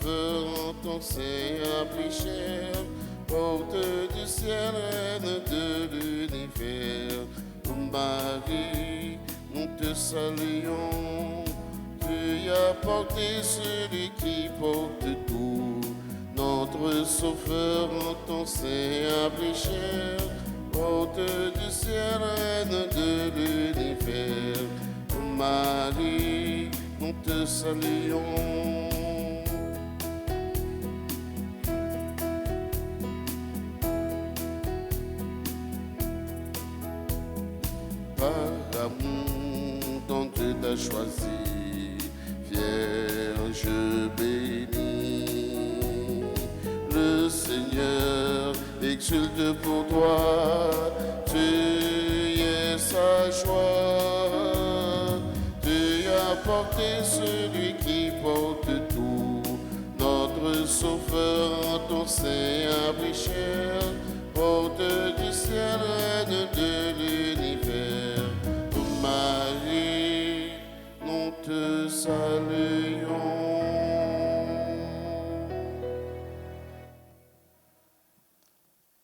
sauveur, ton Seigneur plus cher, porte du ciel, reine de l'univers. Marie, nous te saluons, tu as porté celui qui porte tout, notre sauveur, ton Seigneur plus cher, porte du ciel, reine de l'univers. Marie, nous te saluons. Par amour dont Dieu t'a choisi, Vierge bénie, le Seigneur exulte pour toi, tu es sa joie, tu as porté celui qui porte tout, notre sauveur, ton Seigneur plus cher, porte du ciel, reine de l'univers. Marie, nous te saluons.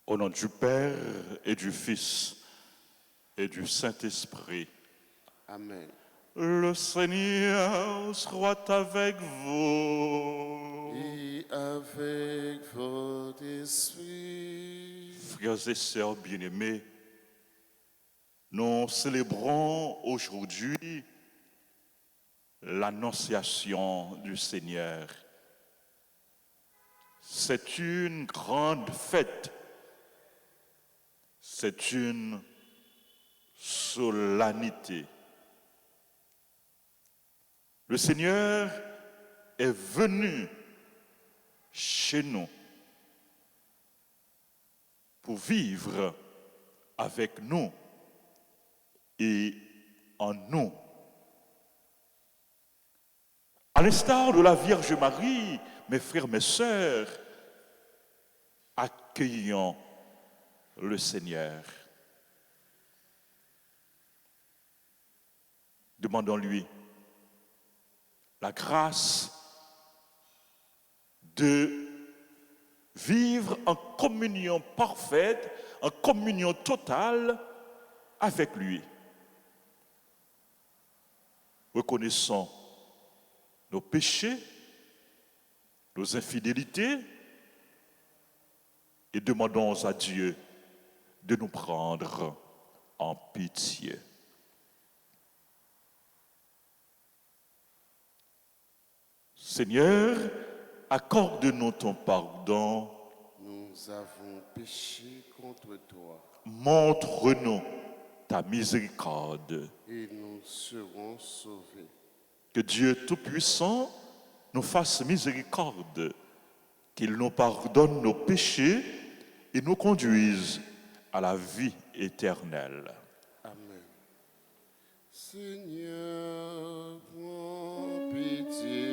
Au nom du Père et du Fils et du Saint-Esprit. Amen. Le Seigneur soit avec vous. Et avec votre esprit. Frères et sœurs bien-aimés, nous célébrons aujourd'hui l'Annonciation du Seigneur. C'est une grande fête. C'est une solennité. Le Seigneur est venu chez nous pour vivre avec nous et en nous. À l'instar de la Vierge Marie, mes frères, mes sœurs, accueillons le Seigneur. Demandons-lui la grâce de vivre en communion parfaite, en communion totale avec lui. Reconnaissons nos péchés, nos infidélités et demandons à Dieu de nous prendre en pitié. Seigneur, accorde-nous ton pardon. Nous avons péché contre toi. Montre-nous ta miséricorde. Et nous serons sauvés. Que Dieu Tout-Puissant nous fasse miséricorde, qu'il nous pardonne nos péchés et nous conduise à la vie éternelle. Amen. Seigneur, prends pitié.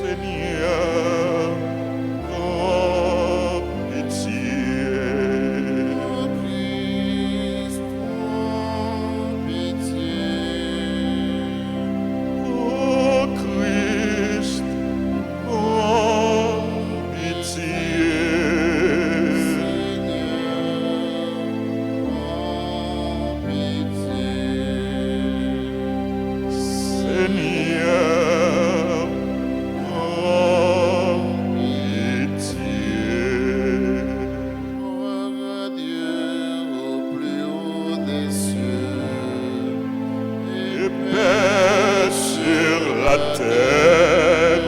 Seigneur, prends pitié. Oh Christ, prends pitié. Oh Christ, prends pitié. Seigneur, prends pitié. Seigneur, prends pitié. Gloire à Dieu au plus haut des cieux Et paix sur la terre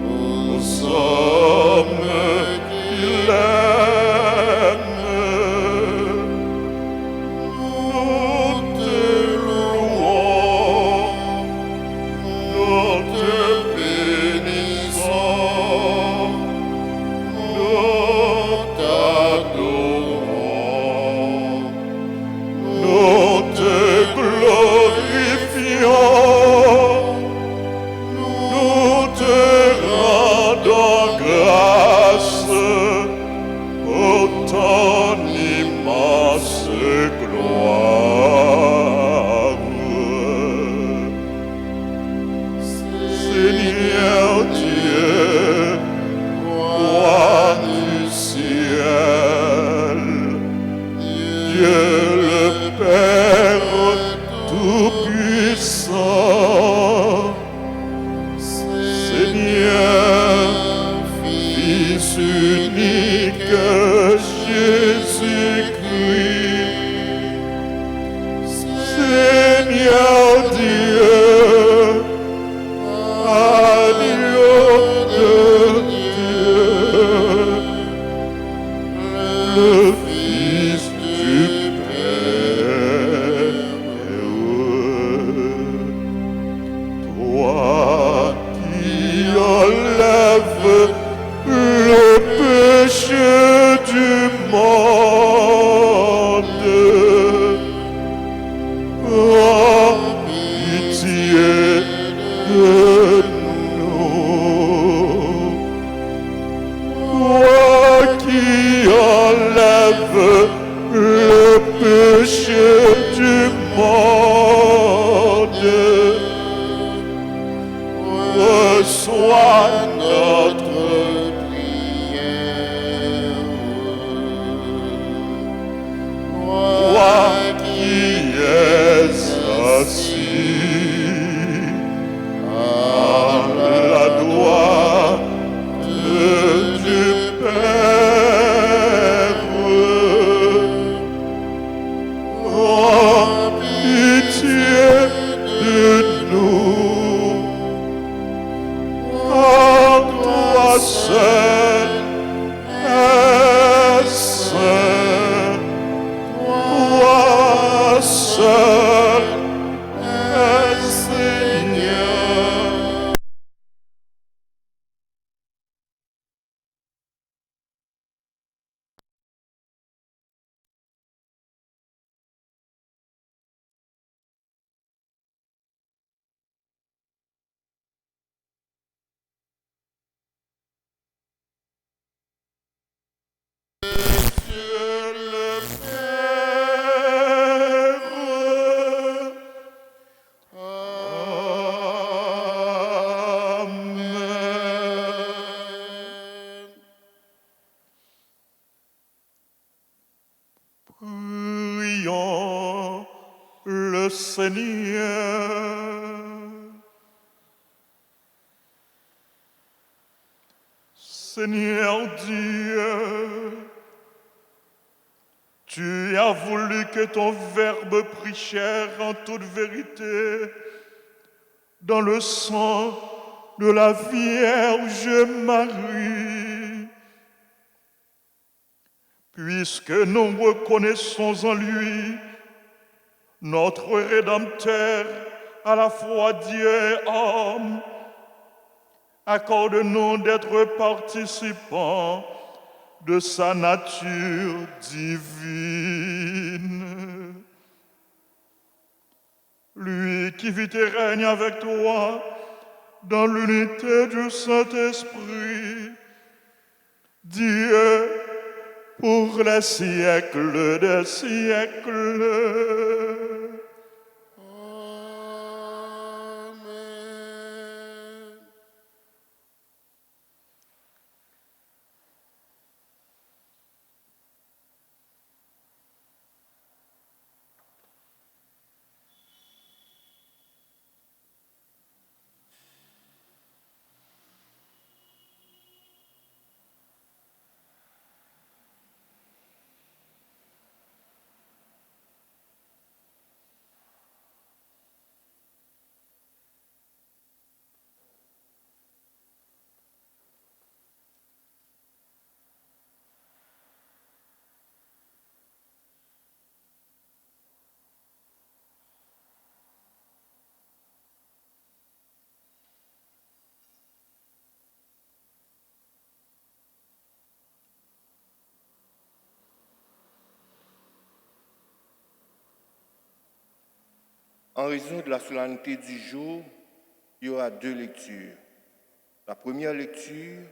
aux hommes qu'il aime. Nous te louons, nous te bénissons, nous t'adorons, nous te glorifions. de nous. Toi qui enlèves le péché du monde, reçois notre prière. Toi qui es assis à la droite du Père, aie pitié de nous, car toi seul es saint, toi seul es Seigneur. Dieu le Père. Amen. Prions le Seigneur. Seigneur Dieu, tu as voulu que ton Verbe prit chair en toute vérité dans le sang de la Vierge Marie. Puisque nous reconnaissons en lui notre Rédempteur, à la fois Dieu et homme, accorde-nous d'être participants de sa nature divine. Lui qui vit et règne avec toi dans l'unité du Saint-Esprit, Dieu pour les siècles des siècles. Amen. En raison de la solennité du jour, il y aura deux lectures. La première lecture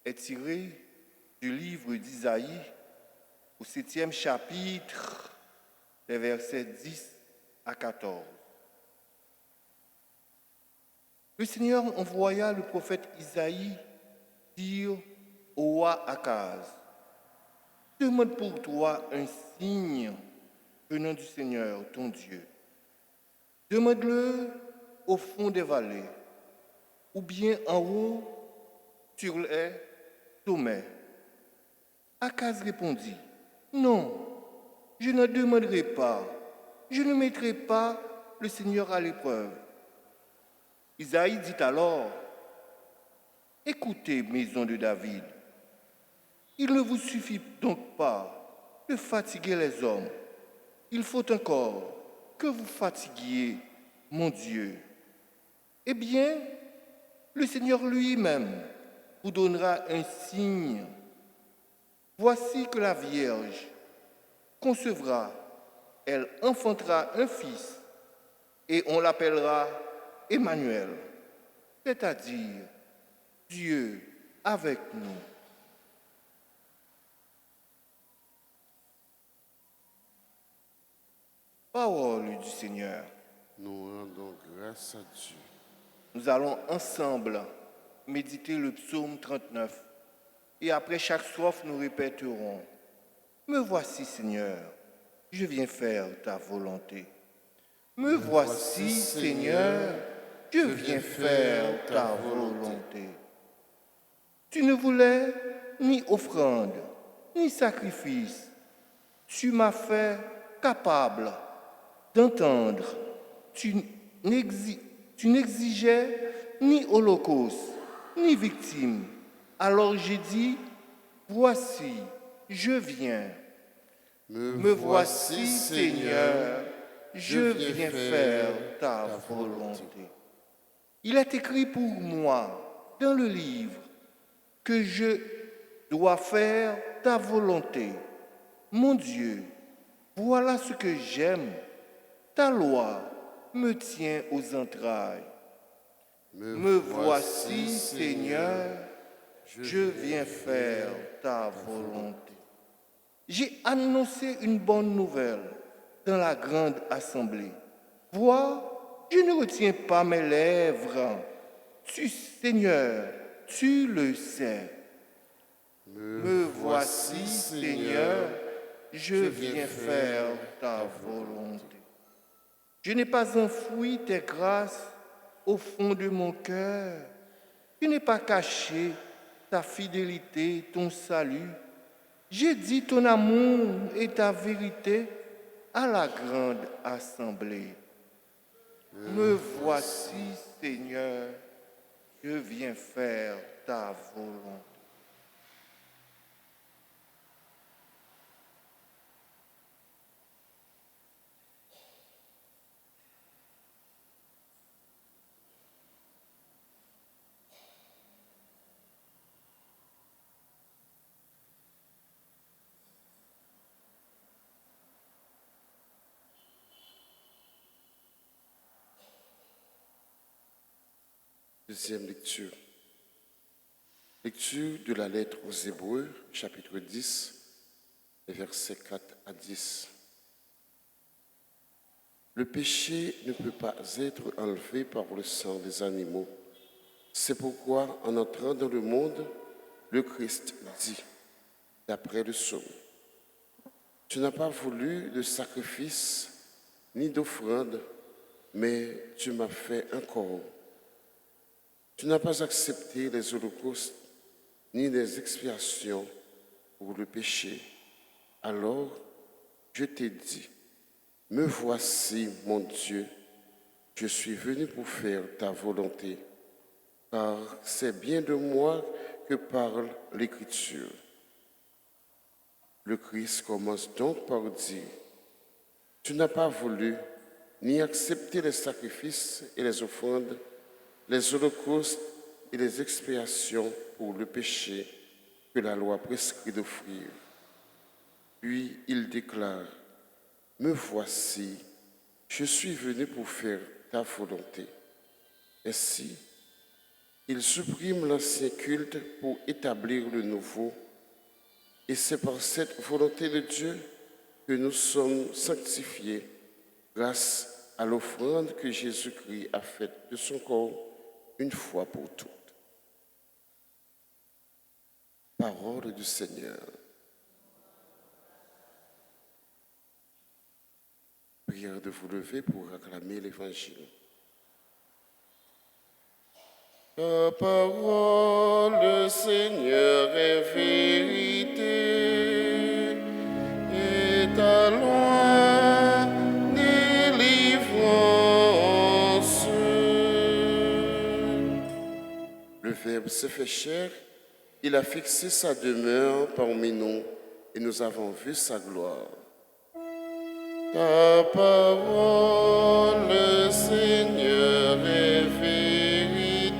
est tirée du livre d'Isaïe au 7e chapitre, les versets 10 à 14. Le Seigneur envoya le prophète Isaïe dire au roi Akaz: demande pour toi un signe venant du Seigneur, ton Dieu. Demande-le au fond des vallées, ou bien en haut sur les sommets. Akaz répondit: non, je ne demanderai pas, je ne mettrai pas le Seigneur à l'épreuve. Isaïe dit alors: écoutez, maison de David, il ne vous suffit donc pas de fatiguer les hommes, il faut encore que vous fatiguiez mon Dieu. Eh bien, le Seigneur lui-même vous donnera un signe. Voici que la Vierge concevra, elle enfantera un fils, et on l'appellera Emmanuel. c'est-à-dire Dieu avec nous. Parole du Seigneur. Nous rendons grâce à Dieu. Nous allons ensemble méditer le psaume 39 et après chaque strophe, nous répéterons « Me voici, Seigneur, je viens faire ta volonté. Me voici, Seigneur, je viens faire ta volonté. » Tu ne voulais ni offrande, ni sacrifice. Tu m'as fait capable d'entendre. Tu n'exigeais ni holocauste, ni victime. Alors j'ai dit, voici, je viens. Me voici, Seigneur, je viens faire ta volonté. Il est écrit pour moi dans le livre que je dois faire ta volonté. Mon Dieu, voilà ce que j'aime. Ta loi me tient aux entrailles. Me voici, Seigneur, je viens faire ta volonté. J'ai annoncé une bonne nouvelle dans la grande assemblée. Vois, je ne retiens pas mes lèvres. Tu, Seigneur, tu le sais. Me voici, Seigneur, je viens faire ta volonté. Je n'ai pas enfoui tes grâces au fond de mon cœur. Je n'ai pas caché ta fidélité, ton salut. J'ai dit ton amour et ta vérité à la grande assemblée. Me voici, Seigneur, je viens faire ta volonté. Deuxième lecture. Lecture de la lettre aux Hébreux, chapitre 10, versets 4 à 10. Le péché ne peut pas être enlevé par le sang des animaux. C'est pourquoi, en entrant dans le monde, le Christ dit, d'après le psaume, « Tu n'as pas voulu de sacrifice ni d'offrande, mais tu m'as fait un corps. Tu n'as pas accepté les holocaustes ni les expiations pour le péché. Alors, je t'ai dit, me voici, mon Dieu, je suis venu pour faire ta volonté, car c'est bien de moi que parle l'Écriture. » Le Christ commence donc par dire, tu n'as pas voulu ni accepter les sacrifices et les offrandes, les holocaustes et les expiations pour le péché que la loi prescrit d'offrir. Puis il déclare, me voici, je suis venu pour faire ta volonté. Ainsi, il supprime l'ancien culte pour établir le nouveau, et c'est par cette volonté de Dieu que nous sommes sanctifiés grâce à l'offrande que Jésus-Christ a faite de son corps une fois pour toutes. Parole du Seigneur. Prière de vous lever pour acclamer l'Évangile. Ta parole, Seigneur, est vérité, et ta loi délivrance. Le Verbe s'est fait chair, il a fixé sa demeure parmi nous, et nous avons vu sa gloire. Ta parole, Seigneur, est vérité,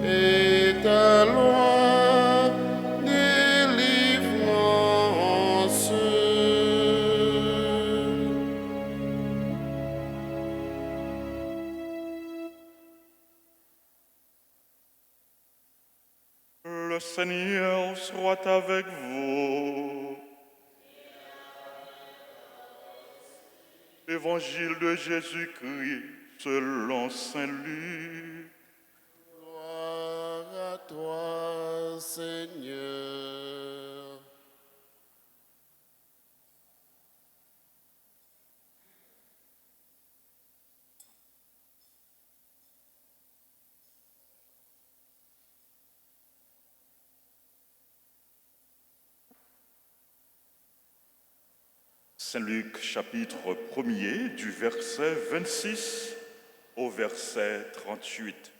et ta loi délivrance. Le Seigneur soit avec vous. Évangile de Jésus-Christ selon Saint Luc. Gloire à toi, Seigneur. Saint Luc chapitre 1er du verset 26 au verset 38.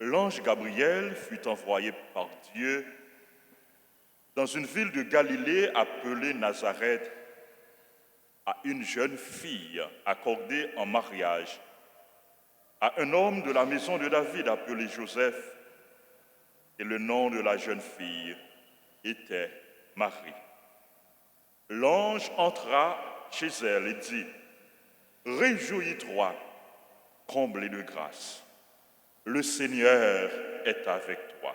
L'ange Gabriel fut envoyé par Dieu dans une ville de Galilée appelée Nazareth à une jeune fille accordée en mariage à un homme de la maison de David appelé Joseph, et le nom de la jeune fille était Marie. L'ange entra chez elle et dit, « Réjouis-toi, comblée de grâce, le Seigneur est avec toi. »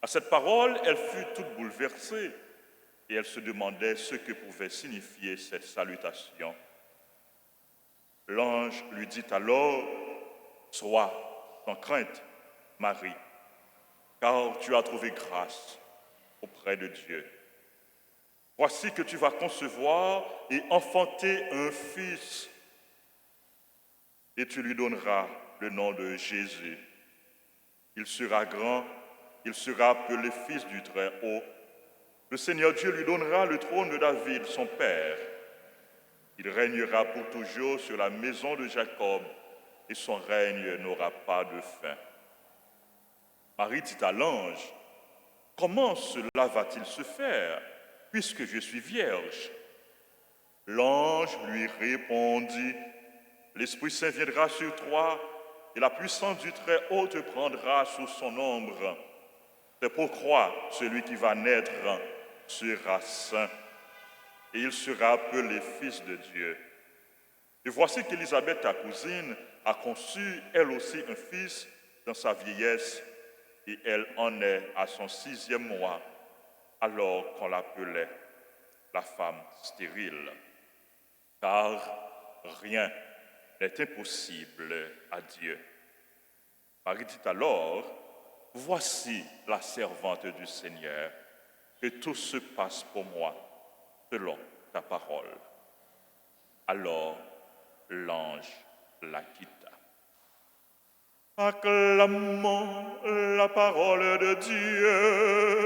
À cette parole, elle fut toute bouleversée et elle se demandait ce que pouvait signifier cette salutation. L'ange lui dit alors, « Sois sans crainte, Marie, car tu as trouvé grâce auprès de Dieu. Voici que tu vas concevoir et enfanter un fils, et tu lui donneras le nom de Jésus. Il sera grand, il sera appelé fils du Très-Haut. Le Seigneur Dieu lui donnera le trône de David, son père. Il régnera pour toujours sur la maison de Jacob, et son règne n'aura pas de fin. » Marie dit à l'ange, « Comment cela va-t-il se faire, puisque je suis vierge? » L'ange lui répondit, « L'Esprit Saint viendra sur toi, et la puissance du Très-Haut te prendra sous son ombre. C'est pourquoi celui qui va naître sera saint, et il sera appelé Fils de Dieu. Et voici qu'Élisabeth, ta cousine, a conçu elle aussi un fils dans sa vieillesse, et elle en est à son 6e mois, alors qu'on l'appelait la femme stérile. Car rien n'est impossible à Dieu. » Marie dit alors, « Voici la servante du Seigneur, que tout se passe pour moi selon ta parole. » Alors l'ange la quitta. Acclamons la parole de Dieu.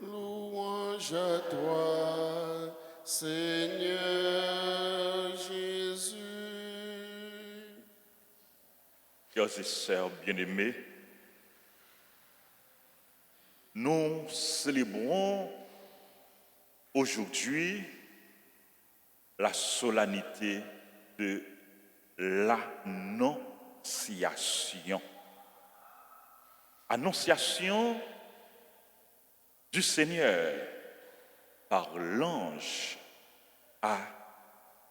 Louange à toi, Seigneur Jésus. Frères et sœurs bien-aimés, nous célébrons aujourd'hui la solennité de l'Annonciation. Annonciation du Seigneur par l'ange à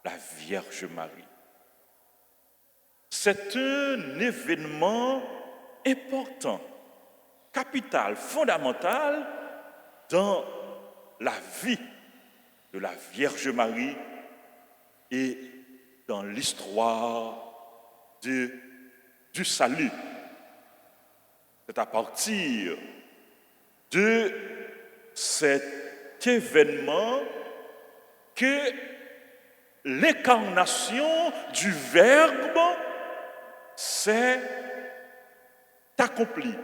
la Vierge Marie. C'est un événement important, capital, fondamental dans la vie de la Vierge Marie et dans l'histoire du salut. C'est à partir de cet événement que l'incarnation du Verbe s'est accomplie,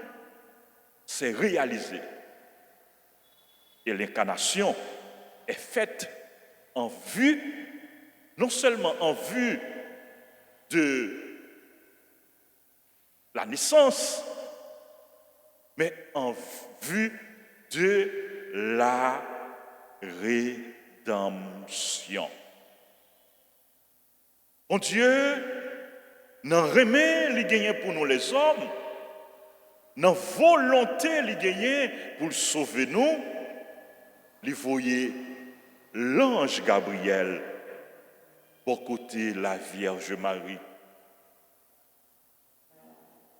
s'est réalisée. Et l'incarnation est faite en vue, non seulement en vue de la naissance, mais en vue de la rédemption. Mon Dieu, n'en remet les gagnants pour nous les hommes, n'en volonté les gagnants pour sauver nous, les voyer l'ange Gabriel pour côté la Vierge Marie,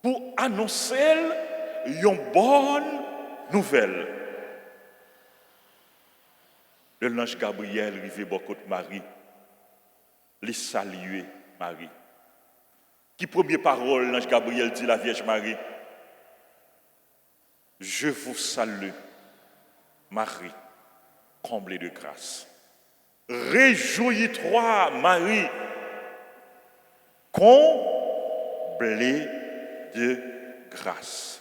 pour annoncer une bonne nouvelle. Le l'ange Gabriel arrivé beaucoup de Marie, les saluer Marie. Qui première parole l'ange Gabriel dit la Vierge Marie? Je vous salue, Marie, comblée de grâce. Réjouis-toi, Marie, comblée de grâce.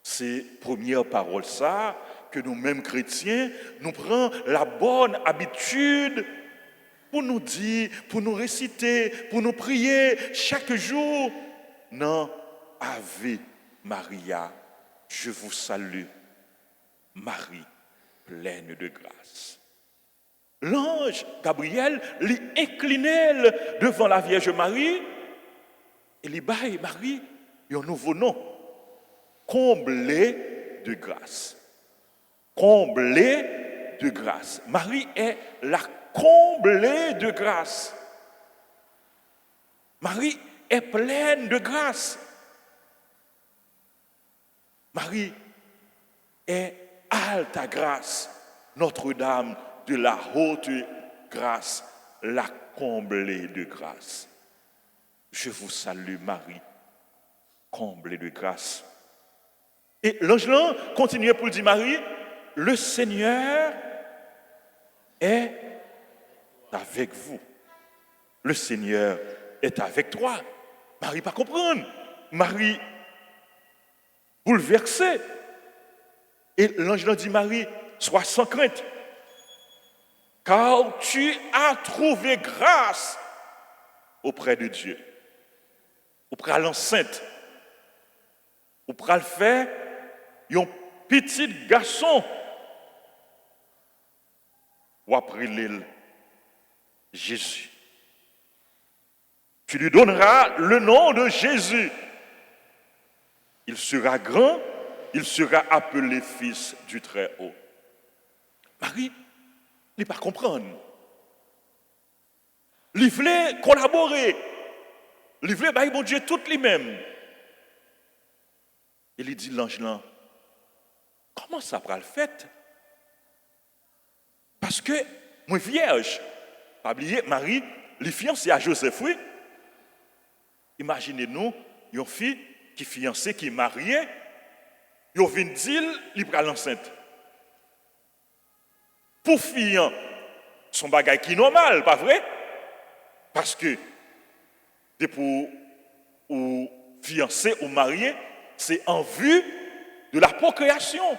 C'est première parole ça que nous-mêmes chrétiens, nous prenons la bonne habitude pour nous dire, pour nous réciter, pour nous prier chaque jour. Non, Ave Maria, je vous salue, Marie, pleine de grâce. L'ange Gabriel lui inclinait devant la Vierge Marie et lui baille Marie un nouveau nom, comblée de grâce. Comblée de grâce. Marie est la comblée de grâce. Marie est pleine de grâce. Marie est alta grâce, Notre-Dame de la haute grâce, la comblée de grâce. Je vous salue Marie, comblée de grâce. Et l'ange continuait pour dire Marie, le Seigneur est avec vous. Le Seigneur est avec toi. Marie pas comprendre. Marie bouleversée. Et l'ange dit Marie, sois sans crainte. Car tu as trouvé grâce auprès de Dieu. Auprès de l'enceinte. Auprès de faire un petit garçon. Ou après l'île Jésus. Tu lui donneras le nom de Jésus. Il sera grand, il sera appelé fils du Très-Haut. Marie, il ne pas comprendre. Il voulait collaborer. Il voulait bailler bon Dieu tout lui-même. Et il dit l'ange là, comment ça va le fait? Parce que moi vierge, pas oublier Marie, les fiancée à Joseph, oui. Imaginez-nous, une fille qui est fiancée, qui est mariée, il vient dire, il prend l'enceinte. Pour fille, son bagage qui est normal, pas vrai? Parce que, pour ou fiancé ou marié, c'est en vue de la procréation.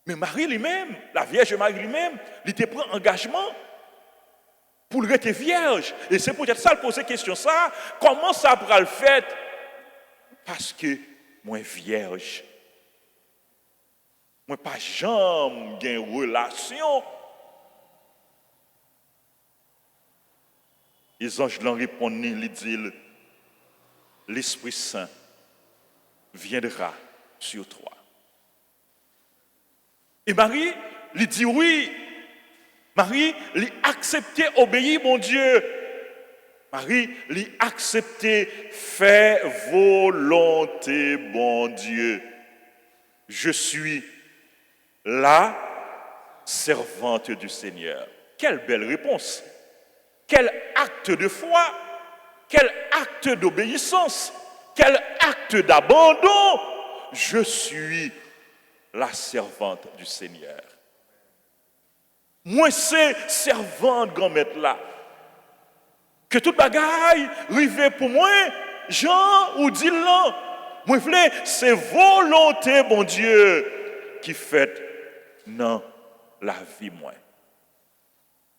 Mais Marie lui-même, la Vierge Marie lui-même, il te prend engagement pour le rester vierge. Et c'est peut-être ça, le poser question ça, comment ça pourra le faire? Parce que moi vierge, moi pas jamais gain relation. Les anges leur répondent, ils disent, l'Esprit Saint viendra sur toi. Et Marie, lui dit oui. Marie, lui accepter, obéir, mon Dieu. Marie, lui accepter, faire volonté, bon Dieu. Je suis la servante du Seigneur. Quelle belle réponse. Quel acte de foi. Quel acte d'obéissance. Quel acte d'abandon. Je suis la servante du Seigneur. Moi, c'est servante grand-maître là. Que toute bagaille arrive pour moi, Jean ou dit là. Moi, c'est volonté, bon Dieu, qui fait dans la vie, moi.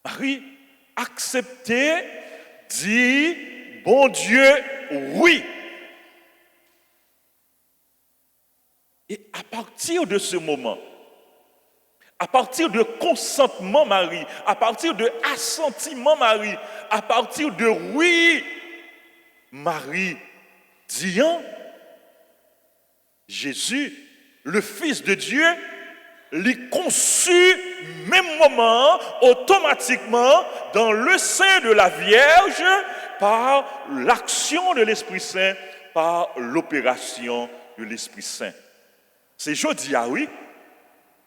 Marie, accepter, dit, bon Dieu, oui. Et à partir de ce moment, à partir de consentement Marie, à partir de assentiment Marie, à partir de oui, Marie dit, Jésus, le Fils de Dieu, l'est conçu même moment, automatiquement, dans le sein de la Vierge, par l'action de l'Esprit Saint, par l'opération de l'Esprit Saint. C'est jeudi, oui,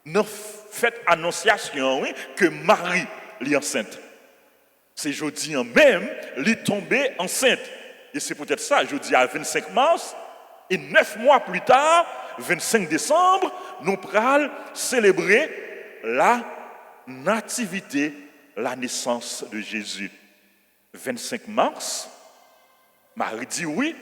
nous fait annonciation, oui, que Marie est enceinte. C'est jeudi même, elle est tombée enceinte. Et c'est peut-être ça, jeudi à 25 mars, et 9 mois plus tard, 25 décembre, nous allons célébrer la nativité, la naissance de Jésus. 25 mars, Marie dit oui.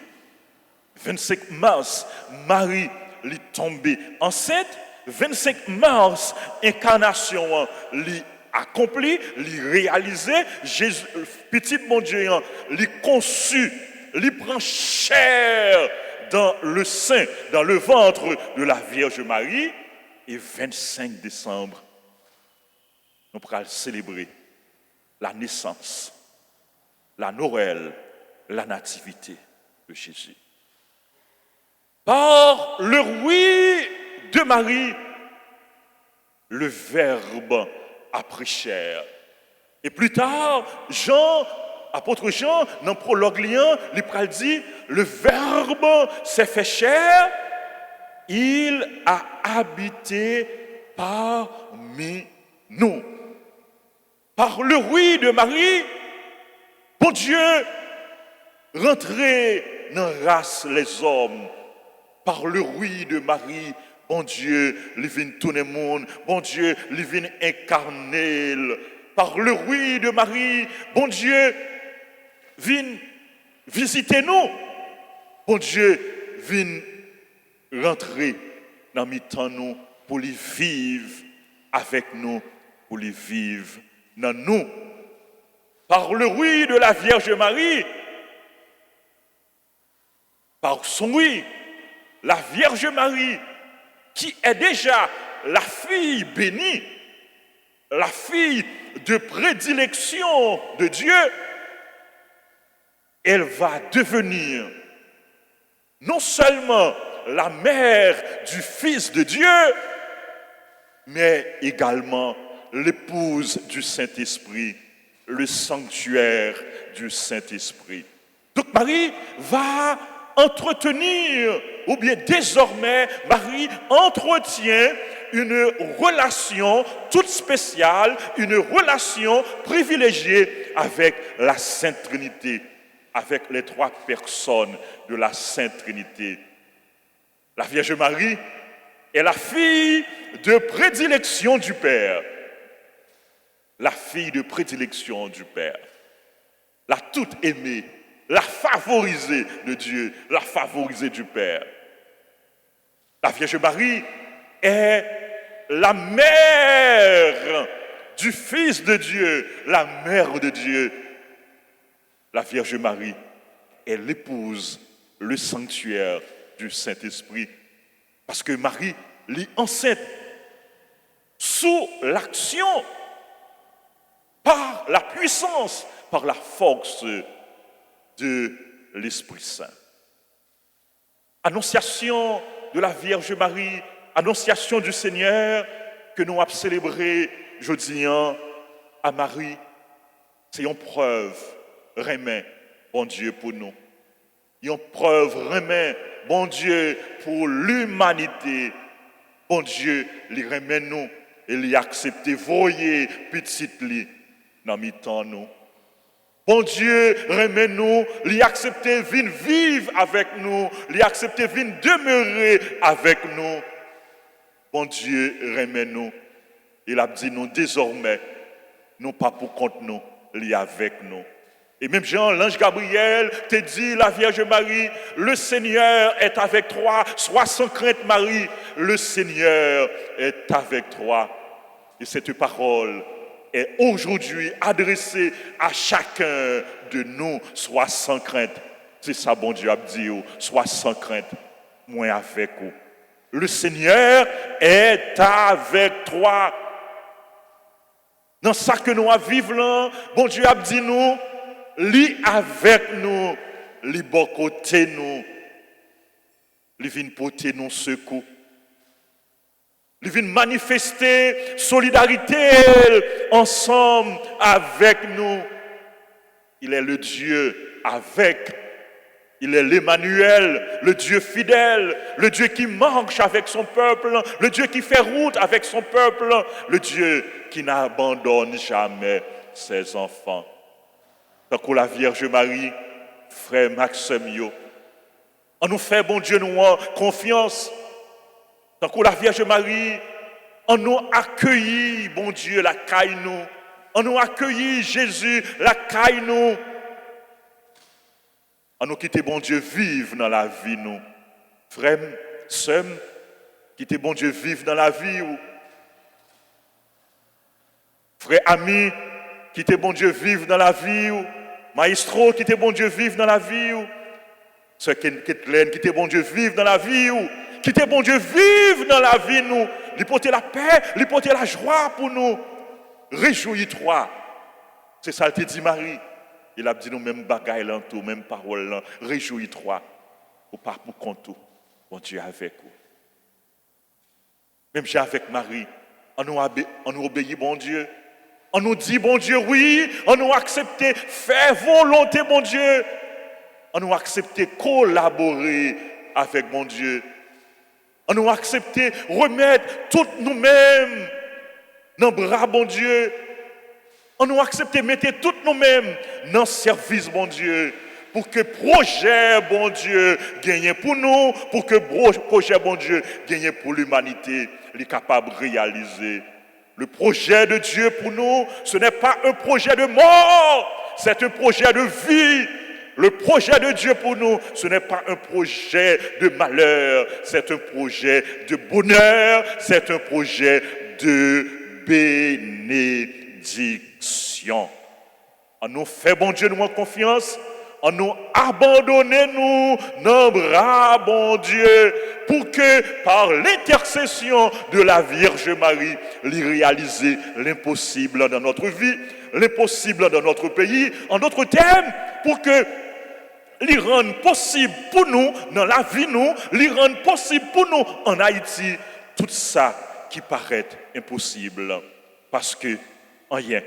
25 mars, Marie est tombée enceinte. 25 mars, incarnation est accomplie, est réalisée. Jésus, petit mon Dieu, est conçu, est prend chair dans le sein, dans le ventre de la Vierge Marie. Et 25 décembre, nous allons célébrer la naissance, la Noël, la nativité de Jésus. Par le oui de Marie, le Verbe a pris chair. Et plus tard, apôtre Jean, dans le prologue liant, il dit, le Verbe s'est fait chair, il a habité parmi nous. Par le oui de Marie, bon Dieu, rentrez dans la race les hommes. Par le oui de Marie, bon Dieu, il vient tourner le monde. Bon Dieu, il vient incarner. Par le oui de Marie, bon Dieu, vient visiter nous. Bon Dieu, vient rentrer dans mi-temps nous pour les vivre avec nous, pour les vivre dans nous. Par le oui de la Vierge Marie, par son oui, la Vierge Marie, qui est déjà la fille bénie, la fille de prédilection de Dieu, elle va devenir non seulement la mère du Fils de Dieu, mais également l'épouse du Saint-Esprit, le sanctuaire du Saint-Esprit. Donc Marie va entretenir, ou bien désormais, Marie entretient une relation toute spéciale, une relation privilégiée avec la Sainte Trinité, avec les trois personnes de la Sainte Trinité. La Vierge Marie est la fille de prédilection du Père. La fille de prédilection du Père. La toute aimée, la favorisée de Dieu, la favorisée du Père. La Vierge Marie est la mère du Fils de Dieu, la mère de Dieu. La Vierge Marie est l'épouse, le sanctuaire du Saint-Esprit. Parce que Marie l'est enceinte sous l'action, par la puissance, par la force de l'Esprit Saint. Annonciation de la Vierge Marie, annonciation du Seigneur que nous avons célébré jeudi à Marie, c'est une preuve, remet, bon Dieu, pour nous. Une preuve, remet, bon Dieu, pour l'humanité. Bon Dieu, il remet nous et il accepte voyer petite li dans mi-temps nous. Bon Dieu, remet nous, il accepte venir vivre avec nous, il accepte venir demeurer avec nous. Bon Dieu, remet nous. Il a dit nous désormais, non pas pour compte nous, il est avec nous. Et même Jean, l'ange Gabriel, te dit, la Vierge Marie, le Seigneur est avec toi, sois sans crainte Marie, le Seigneur est avec toi. Et cette parole est aujourd'hui adressée à chacun de nous, sois sans crainte. C'est ça, bon Dieu a dit, sois sans crainte, moi avec vous. Le Seigneur est avec toi. Dans ça que nous à vivre là, bon Dieu a dit nous, li avec nous, li bon côté nous, li vient porter nous secours, li vient manifester solidarité ensemble avec nous. Il est le Dieu avec Il est l'Emmanuel, le Dieu fidèle, le Dieu qui marche avec son peuple, le Dieu qui fait route avec son peuple, le Dieu qui n'abandonne jamais ses enfants. Tant que la Vierge Marie, frère Maxime, on nous fait, bon Dieu, nous en confiance. Tant que la Vierge Marie, on nous accueillit, bon Dieu, la caille nous. On nous accueillit, Jésus, la caille nous. On nous quitte, bon Dieu, vivre dans la vie, nous. Frère, sœur, quitte, bon Dieu, vivre dans la vie. Frère, ami, quitte, bon Dieu, vivre dans la vie. Maestro, quitte, bon Dieu, vivre dans la vie. Sœur Kathleen, quitte, bon Dieu, vivre dans la vie. Quitte, bon Dieu, vivre dans la vie, nous. Lui porter la paix, lui porter la joie pour nous. Réjouis-toi. C'est ça que dit Marie. Il a dit nous même bagaille là tout, même parole là. Réjouis-toi. Ou pas pour compte tout. Bon Dieu avec vous. Même j'ai avec Marie. On nous obéit, bon Dieu. On nous dit, bon Dieu, oui. On nous accepte, faire volonté, bon Dieu. On nous accepte collaborer avec bon Dieu. On nous accepte remettre toutes nous-mêmes dans le bras, bon Dieu. On nous accepte mettre toutes nous-mêmes dans le service, bon Dieu. Pour que projet, bon Dieu, gagne pour nous. Pour que projet, bon Dieu, gagne pour l'humanité. Il est capable de réaliser. Le projet de Dieu pour nous, ce n'est pas un projet de mort. C'est un projet de vie. Le projet de Dieu pour nous, ce n'est pas un projet de malheur, c'est un projet de bonheur, c'est un projet de bénédiction. On nous fait, bon Dieu, nous en confiance, on nous abandonne, nous, nos bras, bon Dieu, pour que par l'intercession de la Vierge Marie, lui réaliser l'impossible dans notre vie, l'impossible dans notre pays, en d'autres termes, pour que lui rendre possible pour nous, dans la vie, nous, lui rendre possible pour nous, en Haïti, tout ça qui paraît impossible. Parce que rien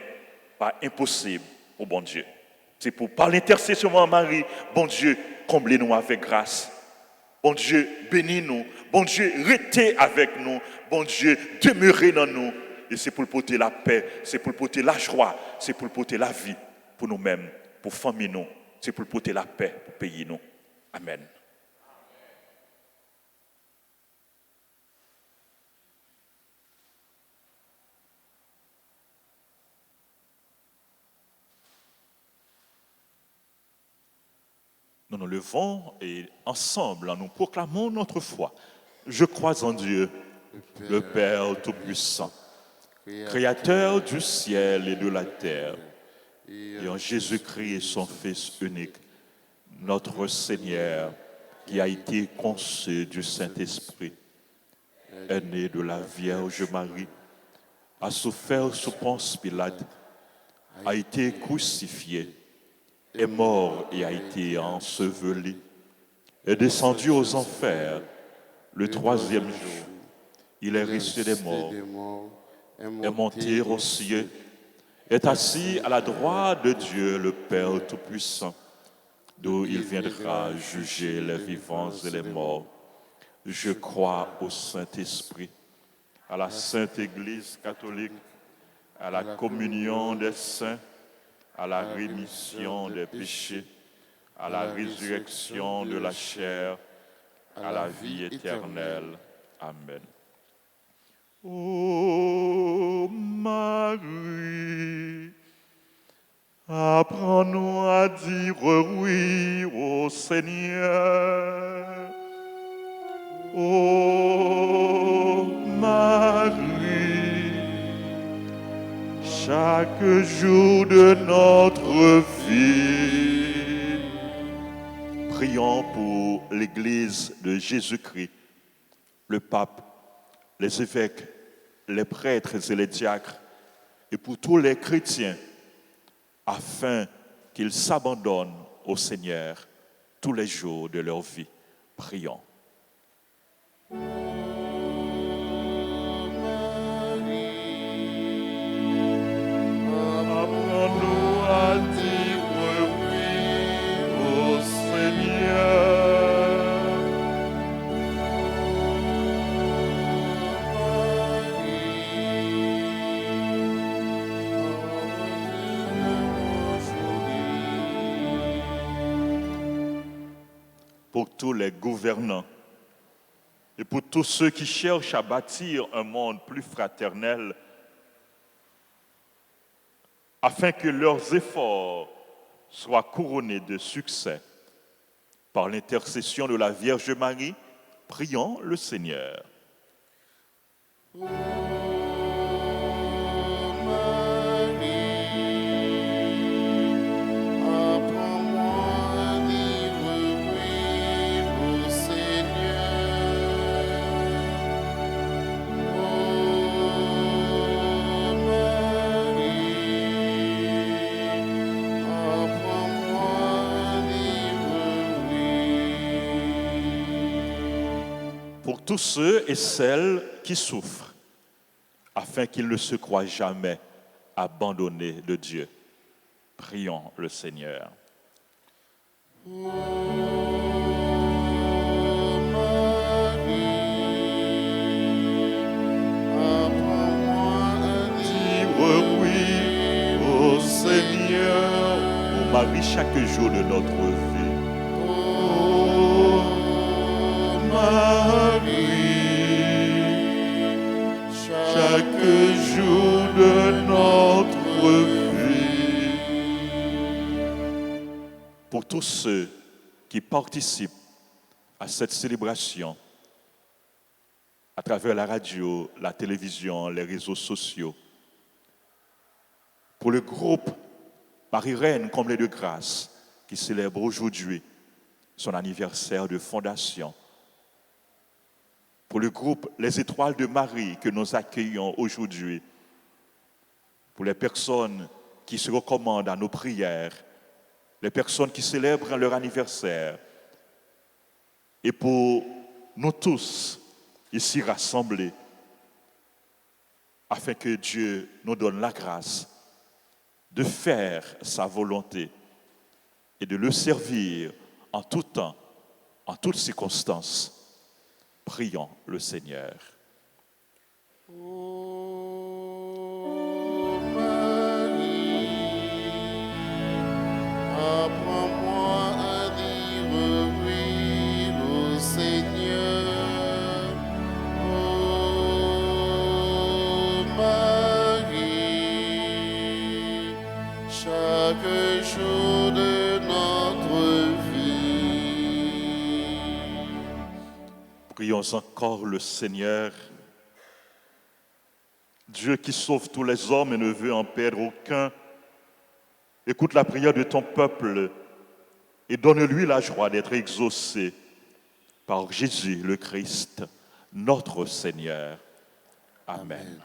pas impossible pour bon Dieu. C'est pour, par l'intercession de Marie, bon Dieu, comblez-nous avec grâce. Bon Dieu, bénis-nous. Bon Dieu, restez avec nous. Bon Dieu, demeurez dans nous. Et c'est pour porter la paix, c'est pour porter la joie, c'est pour porter la vie pour nous-mêmes, pour famille nous. C'est pour porter la paix pour pays nous. Amen. Nous nous levons et ensemble nous proclamons notre foi. Je crois en Dieu, le Père Tout-Puissant, Créateur du ciel et de la terre, et en Jésus-Christ, son Fils unique, notre Seigneur, qui a été conçu du Saint-Esprit, est né de la Vierge Marie, a souffert sous Ponce Pilate, a été crucifié, est mort et a été enseveli, est descendu aux enfers. Le troisième jour, il est ressuscité des morts, est monté aux cieux, est assis à la droite de Dieu, le Père Tout-Puissant, d'où il viendra juger les vivants et les morts. Je crois au Saint-Esprit, à la Sainte Église catholique, à la communion des saints, à la rémission des péchés, à la résurrection de la chair, à la vie éternelle. Amen. Ô Marie, apprends-nous à dire oui au Seigneur. Ô Marie, chaque jour de notre vie, prions pour l'Église de Jésus-Christ, le pape, les évêques, les prêtres et les diacres, et pour tous les chrétiens, afin qu'ils s'abandonnent au Seigneur tous les jours de leur vie. Prions. Apprends-nous à dire oui au Seigneur. pour tous les gouvernants et pour tous ceux qui cherchent à bâtir un monde plus fraternel, afin que leurs efforts soient couronnés de succès. Par l'intercession de la Vierge Marie, prions le Seigneur. Pour tous ceux et celles qui souffrent, afin qu'ils ne se croient jamais abandonnés de Dieu. Prions le Seigneur. Oui au Seigneur, ô Marie, chaque jour de notre vie. Ô Marie, chaque jour de notre vie. Pour tous ceux qui participent à cette célébration, à travers la radio, la télévision, les réseaux sociaux, pour le groupe Marie-Reine Comblée de Grâce, qui célèbre aujourd'hui son anniversaire de fondation, pour le groupe Les Étoiles de Marie que nous accueillons aujourd'hui, pour les personnes qui se recommandent à nos prières, les personnes qui célèbrent leur anniversaire, et pour nous tous ici rassemblés, afin que Dieu nous donne la grâce de faire sa volonté et de le servir en tout temps, en toutes circonstances. Prions le Seigneur. Ô Marie, apprends-moi à dire oui au Seigneur. Ô Marie, chaque jour de notre vie. Prions encore le Seigneur. Dieu qui sauve tous les hommes et ne veut en perdre aucun, écoute la prière de ton peuple et donne-lui la joie d'être exaucé par Jésus le Christ, notre Seigneur. Amen.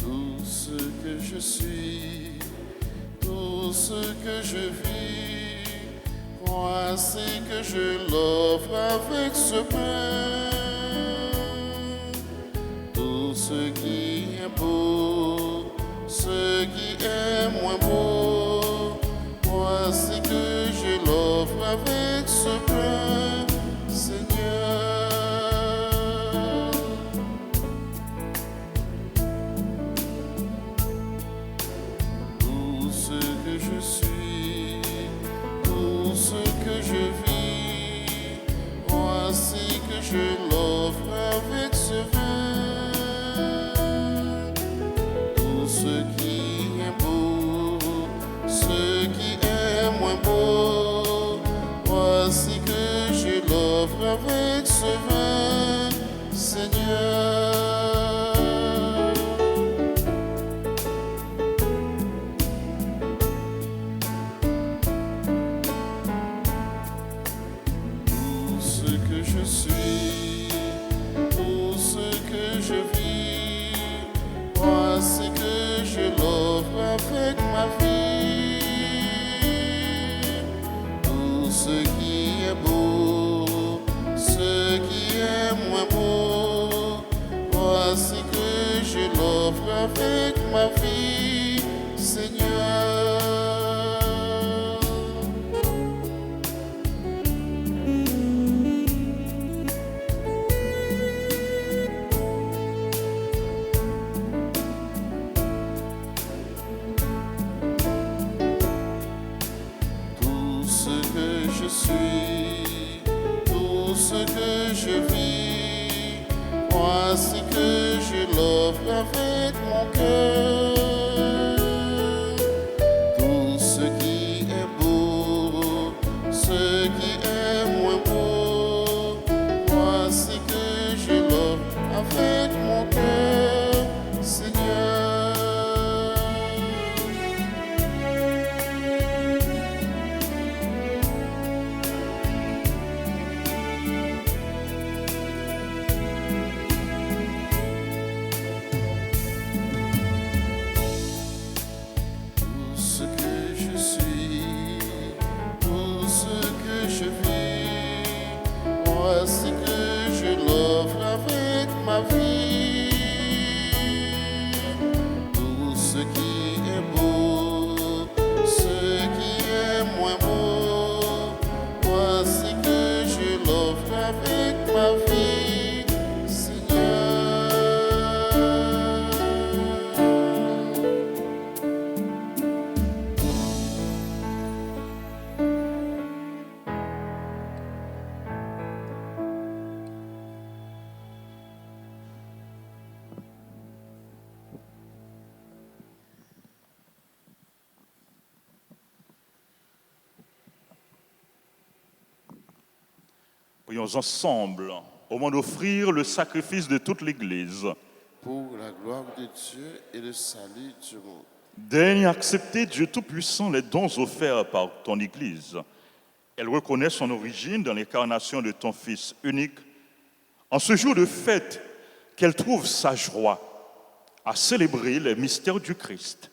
Tout ce que je suis, tout ce que je vis, voici que je l'offre avec ce pain. Tout ce qui est beau, ce qui est moins beau, voici que je l'offre avec ce pain, Seigneur. Tout ce que je suis, tout ce que je vis, voici que je l'offre avec ce vin. Tout ce qui est beau, ce qui est moins beau, voici que je l'offre avec ce vin, Seigneur. Tout ce que je suis, tout ce que je vis, voici que je l'offre l'offre avec ma vie, Seigneur. Tout ce que je suis, tout ce que je vis, voici que je l'offre avec mon cœur. Tout ce qui est beau, ce qui est moins beau, voici que je l'offre avec mon cœur, Seigneur. Tout ce que je suis, tout ce que je vis, voici que je l'offre avec ma vie. Tout ce qui est beau, ce qui est moins beau, voici que je l'offre avec ma vie, Seigneur. Prions ensemble au moment d'offrir le sacrifice de toute l'Église. Pour la gloire de Dieu et le salut du monde. Daigne accepter, Dieu Tout-Puissant, les dons offerts par ton Église. Elle reconnaît son origine dans l'incarnation de ton Fils unique. En ce jour de fête, qu'elle trouve sa joie à célébrer les mystères du Christ,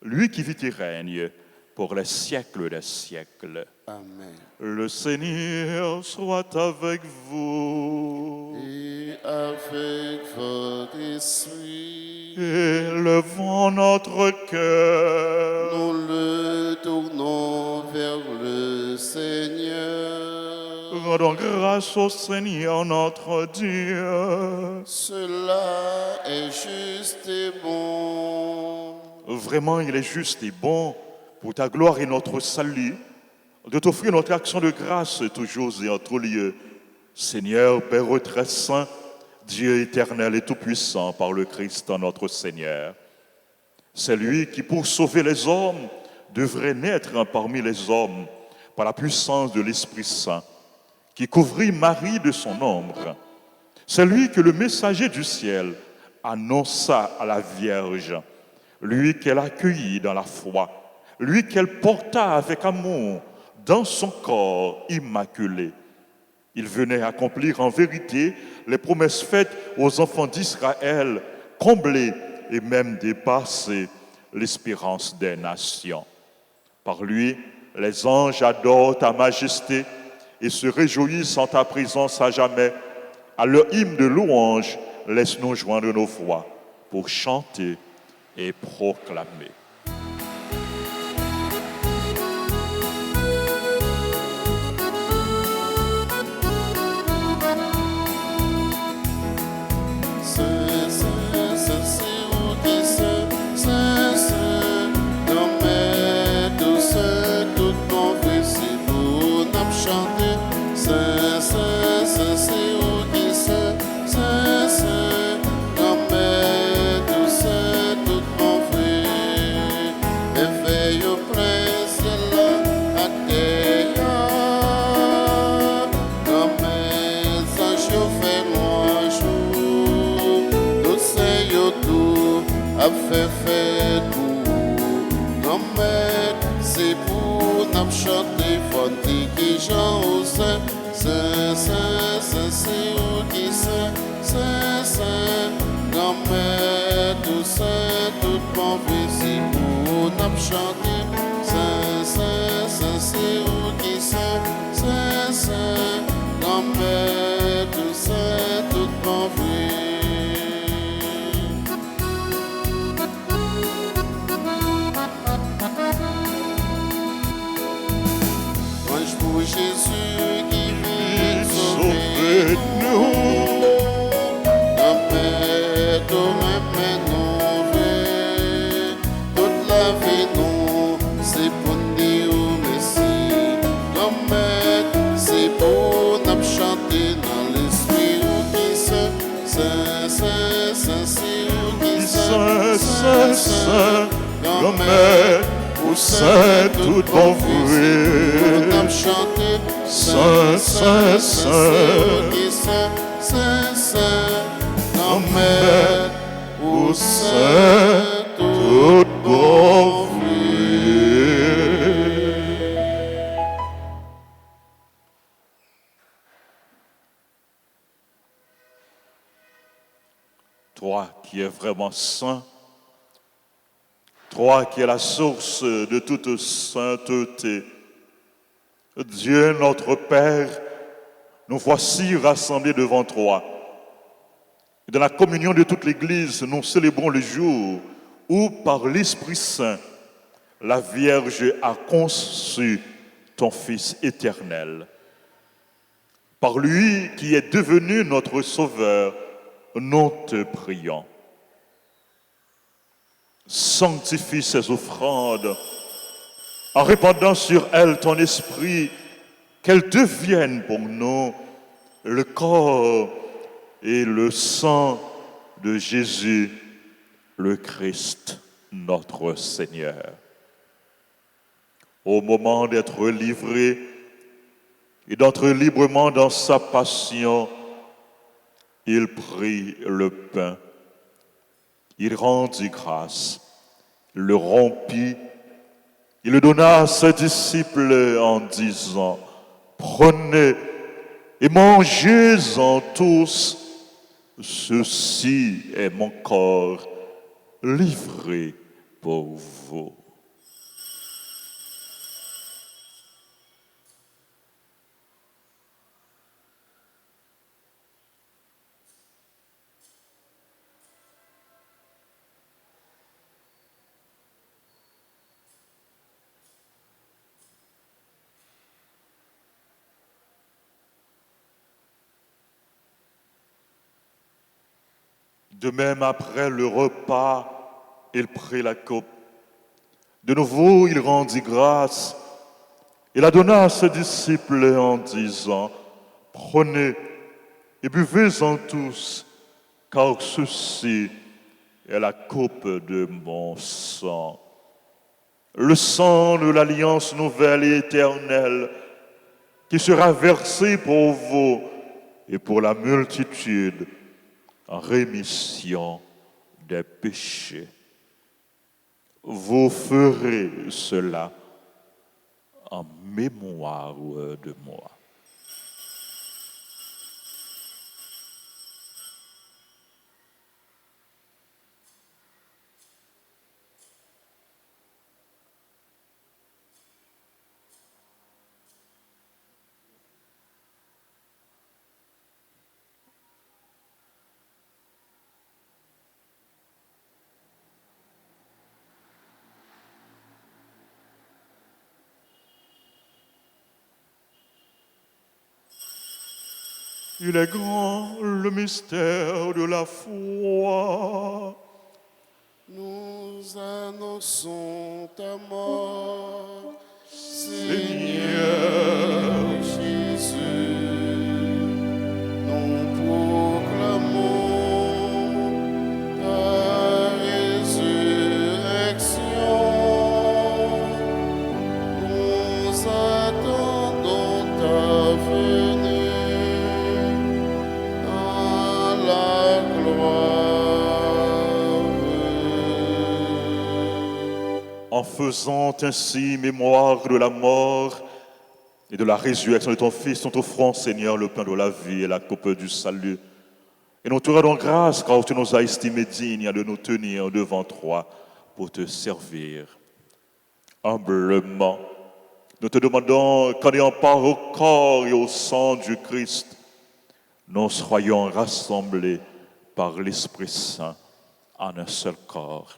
lui qui vit et règne pour les siècles des siècles. Amen. Le Seigneur soit avec vous. Et avec votre esprit, Élevons notre cœur. nous le tournons vers le Seigneur. Rendons grâce au Seigneur notre Dieu. Cela est juste et bon. Vraiment, il est juste et bon pour ta gloire et notre salut de t'offrir notre action de grâce toujours et en tout lieu. Seigneur, Père très saint, Dieu éternel et tout-puissant par le Christ notre Seigneur. C'est lui qui, pour sauver les hommes, devrait naître parmi les hommes par la puissance de l'Esprit Saint, qui couvrit Marie de son ombre. C'est lui que le messager du ciel annonça à la Vierge, lui qu'elle accueillit dans la foi, lui qu'elle porta avec amour dans son corps immaculé. Il venait accomplir en vérité les promesses faites aux enfants d'Israël, combler et même dépasser l'espérance des nations. Par lui, les anges adorent ta majesté et se réjouissent en ta présence à jamais. À leur hymne de louange, laisse-nous joindre nos voix pour chanter et proclamer. Fait tout, non mais c'est pour nous chanter, fanter qui j'en sais, c'est où qui c'est, non mais tout ça, tout mon vie, c'est pour nous chanter, c'est où qui c'est, non mais tout ça, tout mon vie. Saint, Saint, grand-mère, ou Saint tout bon fruit. Saint, Saint, Saint, Saint, Saint, grand-mère, ou Saint tout bon fruit. Toi qui es vraiment saint, toi qui es la source de toute sainteté, Dieu notre Père, nous voici rassemblés devant toi. Et dans la communion de toute l'Église, nous célébrons le jour où, par l'Esprit Saint, la Vierge a conçu ton Fils éternel. Par lui qui est devenu notre Sauveur, nous te prions. Sanctifie ces offrandes en répandant sur elles ton esprit, qu'elles deviennent pour nous le corps et le sang de Jésus, le Christ, notre Seigneur. Au moment d'être livré et d'entrer librement dans sa passion, il prit le pain, il rendit grâce, le rompit, il le donna à ses disciples en disant, « Prenez et mangez-en tous, ceci est mon corps livré pour vous. » De même, après le repas, il prit la coupe. De nouveau, il rendit grâce. Il la donna à ses disciples en disant, « Prenez et buvez-en tous, car ceci est la coupe de mon sang. Le sang de l'alliance nouvelle et éternelle qui sera versé pour vous et pour la multitude en rémission des péchés. Vous ferez cela en mémoire de moi. » Il est grand le mystère de la foi. Nous annonçons ta mort, Seigneur. Jésus. Nous proclamons ta résurrection. Nous attendons ta venue. En faisant ainsi mémoire de la mort et de la résurrection de ton Fils, nous t'offrons, Seigneur, le pain de la vie et la coupe du salut. Et nous te rendons grâce car tu nous as estimés dignes de nous tenir devant toi pour te servir. Humblement, nous te demandons qu'en ayant part au corps et au sang du Christ, nous soyons rassemblés par l'Esprit Saint en un seul corps.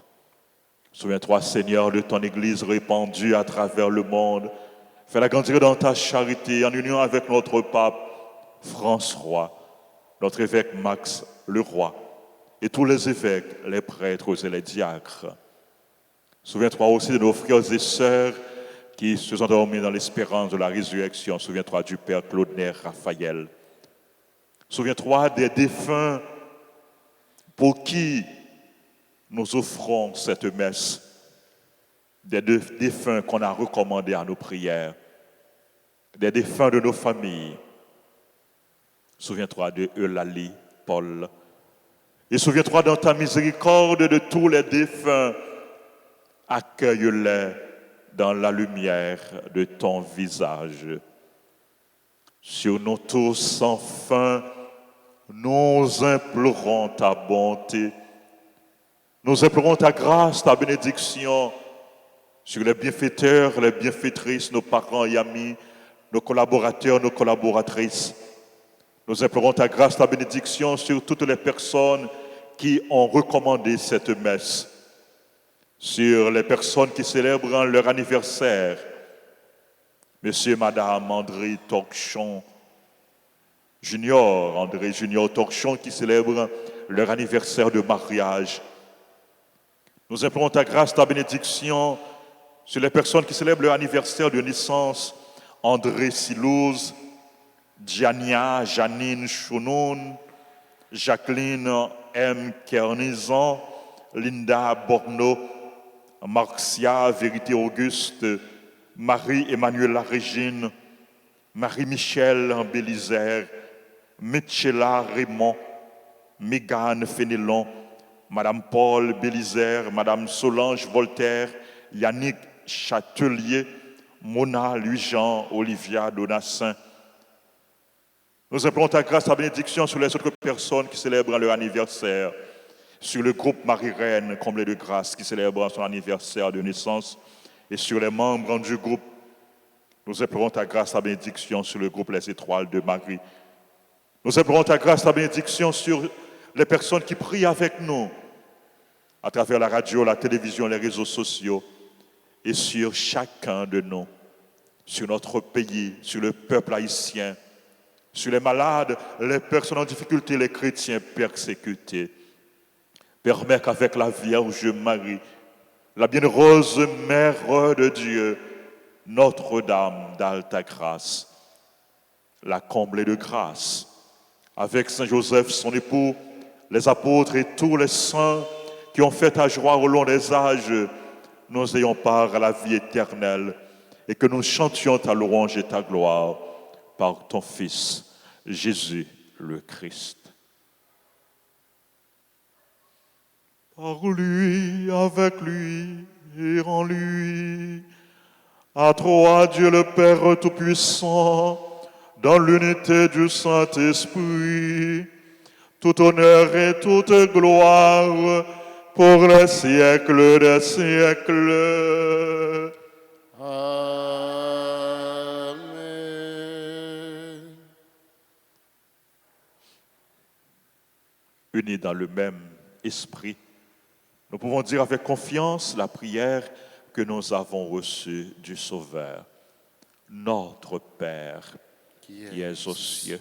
Souviens-toi, Seigneur, de ton Église répandue à travers le monde. Fais-la grandir dans ta charité en union avec notre pape François, notre évêque Max le roi et tous les évêques, les prêtres et les diacres. Souviens-toi aussi de nos frères et sœurs qui se sont endormis dans l'espérance de la résurrection. Souviens-toi du Père Claude Raphaël. Souviens-toi des défunts pour qui nous offrons cette messe des défunts qu'on a recommandés à nos prières, des défunts de nos familles. Souviens-toi de Eulalie, Paul, et souviens-toi dans ta miséricorde de tous les défunts. Accueille-les dans la lumière de ton visage. Sur nous tous sans fin, nous implorons ta bonté. Nous implorons ta grâce, ta bénédiction sur les bienfaiteurs, les bienfaitrices, nos parents et amis, nos collaborateurs, nos collaboratrices. Nous implorons ta grâce, ta bénédiction sur toutes les personnes qui ont recommandé cette messe, sur les personnes qui célèbrent leur anniversaire. Monsieur et Madame André Torchon Junior, André Junior Torchon qui célèbrent leur anniversaire de mariage. Nous implorons ta grâce, ta bénédiction sur les personnes qui célèbrent leur anniversaire de naissance. André Silouz, Diania, Janine Chounoun, Jacqueline M. Kernizan, Linda Borno, Marcia Vérité Auguste, Marie-Emmanuela Régine, Marie-Michel Bélizer, Michela Raymond, Mégane Fénélon, Madame Paul Bélizer, Madame Solange Voltaire, Yannick Chatelier, Mona Louis-Jean, Olivia Donassin. Nous implorons ta grâce, ta bénédiction sur les autres personnes qui célèbrent leur anniversaire, sur le groupe Marie-Reine, comblé de grâce, qui célèbre son anniversaire de naissance, et sur les membres du groupe. Nous implorons ta grâce, ta bénédiction sur le groupe Les Étoiles de Marie. Nous implorons ta grâce, ta bénédiction sur les personnes qui prient avec nous, à travers la radio, la télévision, les réseaux sociaux, et sur chacun de nous, sur notre pays, sur le peuple haïtien, sur les malades, les personnes en difficulté, les chrétiens persécutés. Permets qu'avec la Vierge Marie, la bienheureuse Mère de Dieu, Notre-Dame d'Alta Grâce, la comblée de grâce, avec Saint Joseph, son époux, les apôtres et tous les saints qui ont fait ta joie au long des âges, nous ayons part à la vie éternelle et que nous chantions ta louange et ta gloire par ton Fils, Jésus le Christ. Par lui, avec lui et en lui, à toi Dieu le Père Tout-Puissant, dans l'unité du Saint-Esprit, tout honneur et toute gloire pour les siècles des siècles. Amen. Unis dans le même esprit, nous pouvons dire avec confiance la prière que nous avons reçue du Sauveur. Notre Père, qui es aux cieux,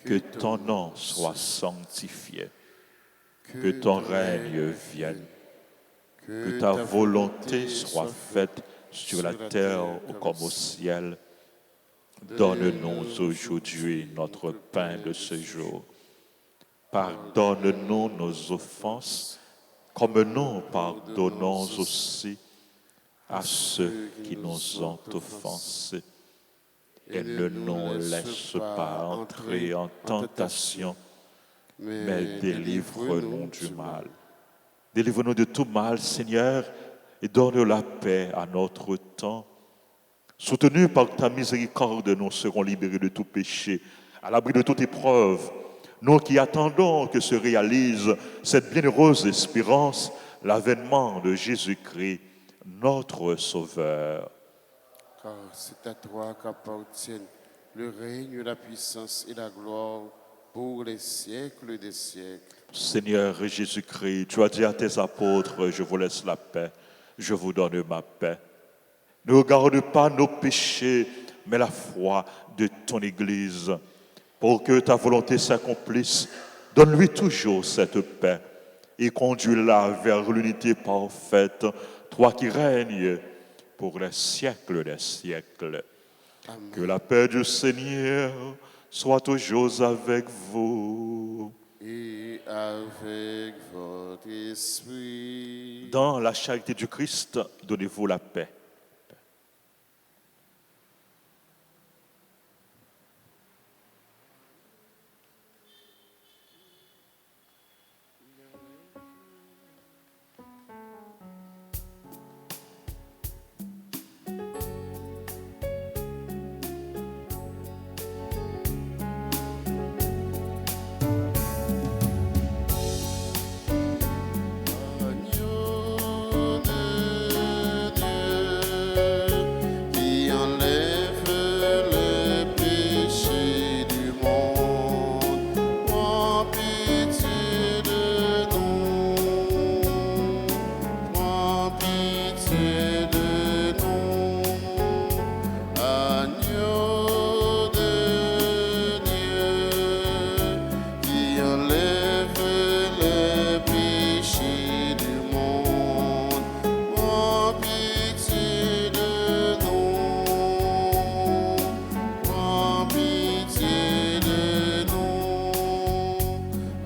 que ton nom soit sanctifié, que ton règne vienne, que ta volonté soit faite sur la terre comme au ciel. Donne-nous aujourd'hui notre pain de ce jour. Pardonne-nous nos offenses, comme nous pardonnons aussi à ceux qui nous ont offensés. Et ne nous laisse pas entrer en tentation, mais délivre-nous du mal. Délivre-nous de tout mal, Seigneur, et donne la paix à notre temps. Soutenus par ta miséricorde, nous serons libérés de tout péché, à l'abri de toute épreuve. Nous qui attendons que se réalise cette bienheureuse espérance, l'avènement de Jésus-Christ, notre Sauveur. Car c'est à toi qu'appartiennent le règne, la puissance et la gloire pour les siècles des siècles. Seigneur Jésus-Christ, tu as dit à tes apôtres, je vous laisse la paix, je vous donne ma paix. Ne regarde pas nos péchés, mais la foi de ton Église. Pour que ta volonté s'accomplisse, donne-lui toujours cette paix et conduis-la vers l'unité parfaite, toi qui règnes pour les siècles des siècles. Amen. Que la paix du Seigneur soit toujours avec vous. et avec votre esprit. Dans la charité du Christ, donnez-vous la paix. Agneau de Dieu, qui enlève le péché du monde, prends pitié de nous, prends pitié de nous. Agneau de Dieu, qui enlève le péché du monde, prends pitié de nous, prends pitié de nous.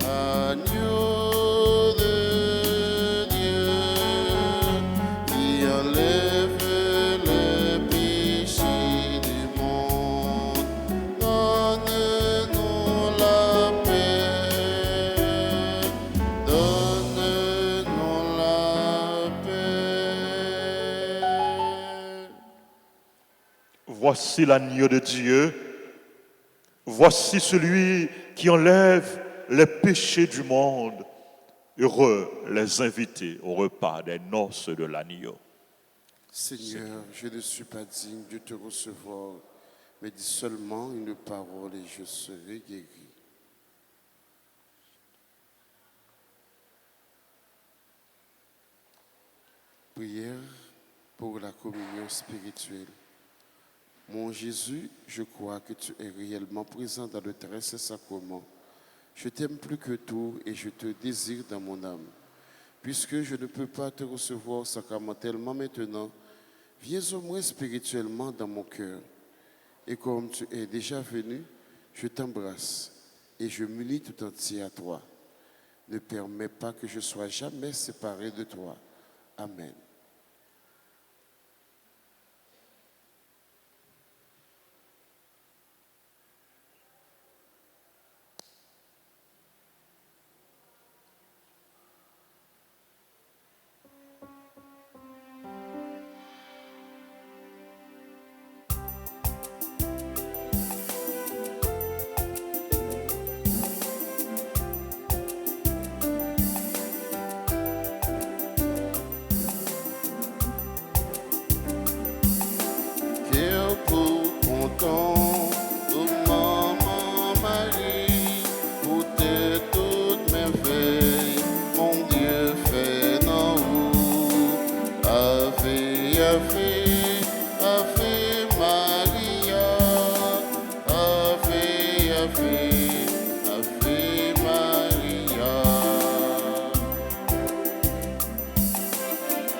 Agneau de Dieu, qui enlève le péché du monde, donne-nous la paix, donne-nous la paix. Voici l'agneau de Dieu. Voici celui qui enlève les péchés du monde. Heureux les invités au repas des noces de l'agneau. Seigneur, je ne suis pas digne de te recevoir, mais dis seulement une parole et je serai guéri. Prière pour la communion spirituelle. Mon Jésus, je crois que tu es réellement présent dans le très saint sacrement. Je t'aime plus que tout et je te désire dans mon âme. Puisque je ne peux pas te recevoir sacramentellement maintenant, viens au moins spirituellement dans mon cœur. Et comme tu es déjà venu, je t'embrasse et je m'unis tout entier à toi. Ne permets pas que je sois jamais séparé de toi. Amen. Quel coup content, oh maman Marie, pour te toutes merveilles, mon Dieu fait en haut. Ave, Ave, Ave Maria, Ave, Ave, Ave Maria.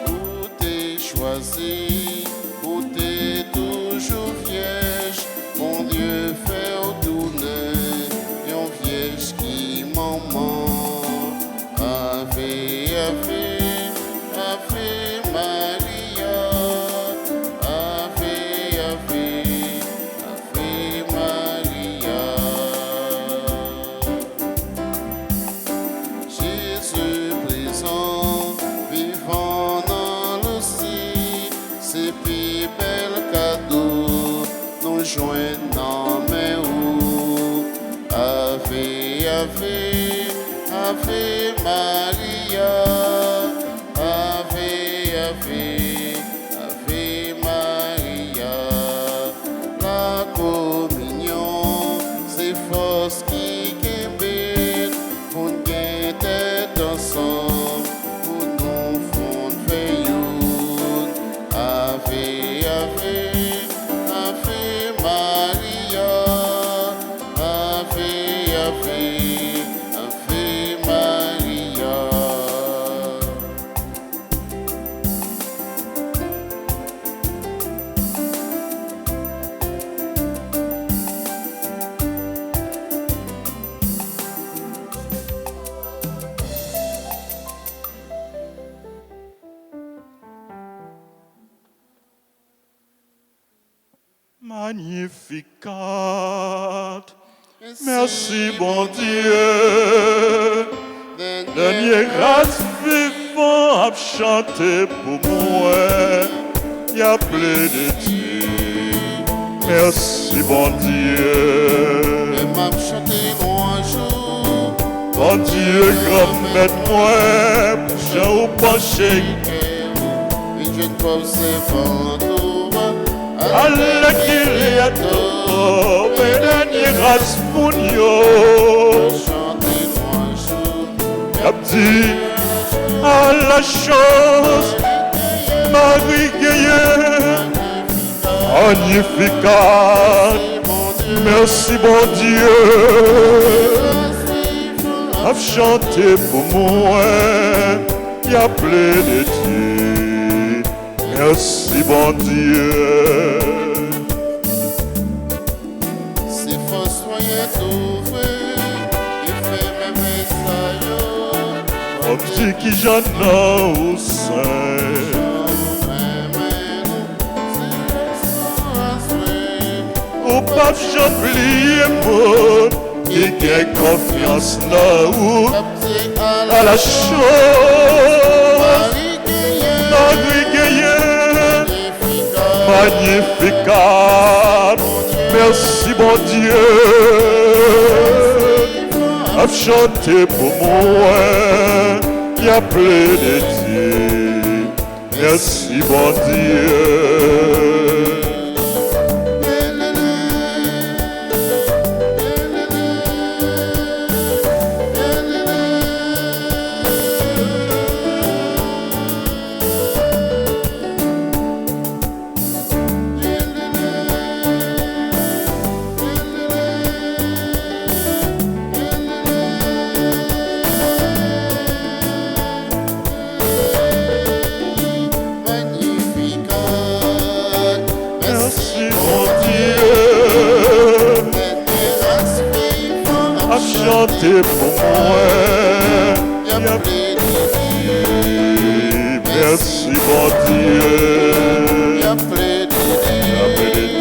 Où t'es choisi, où t'es toujours vierge, mon Dieu fait tourner, une vierge qui maman. Ave, Ave, Ave Maria, Ave, Ave, Ave Maria. Jésus présent, vivant dans le ciel, c'est plus bel cadeau, nous joignons mes ou. Ave, Ave, Ave Maria, Ave, Ave, Ave Maria. La communion, c'est force qui guérit, pour nous guetter ensemble, pour nous fondre veillon. Ave, Ave, Ave Maria, Ave, Ave, Ave Maria. Magnificat. Merci, bon Dieu. Dernier grâce vivant à chanter pour moi. Y a plein de Dieu. Merci, bon Dieu. Et m'a chanté loin jour. Bon Dieu, grand maître moi, Jean ou penché. Une jeune pauvre servante. Allah qu'il y a tout, mais dernier grâce pour nous. Chanté loin jour. Abdi, à la chance, Marie Gaillée, magnificat, merci bon Dieu, à chanter pour moi, il y a plein de Dieu, merci bon Dieu. Si François est ouvert, il fait même ça. Abdi qui j'en ai au sein. Ou pas j'oublie mon qui a confiance dans vous à la chose Marie Gaillée, magnificat, merci bon Dieu, à chanter pour moi, il y a plein de Dieu, merci bon Dieu. Chantez pour moi, y a plein de Dieu. Merci bon Dieu, y a plein de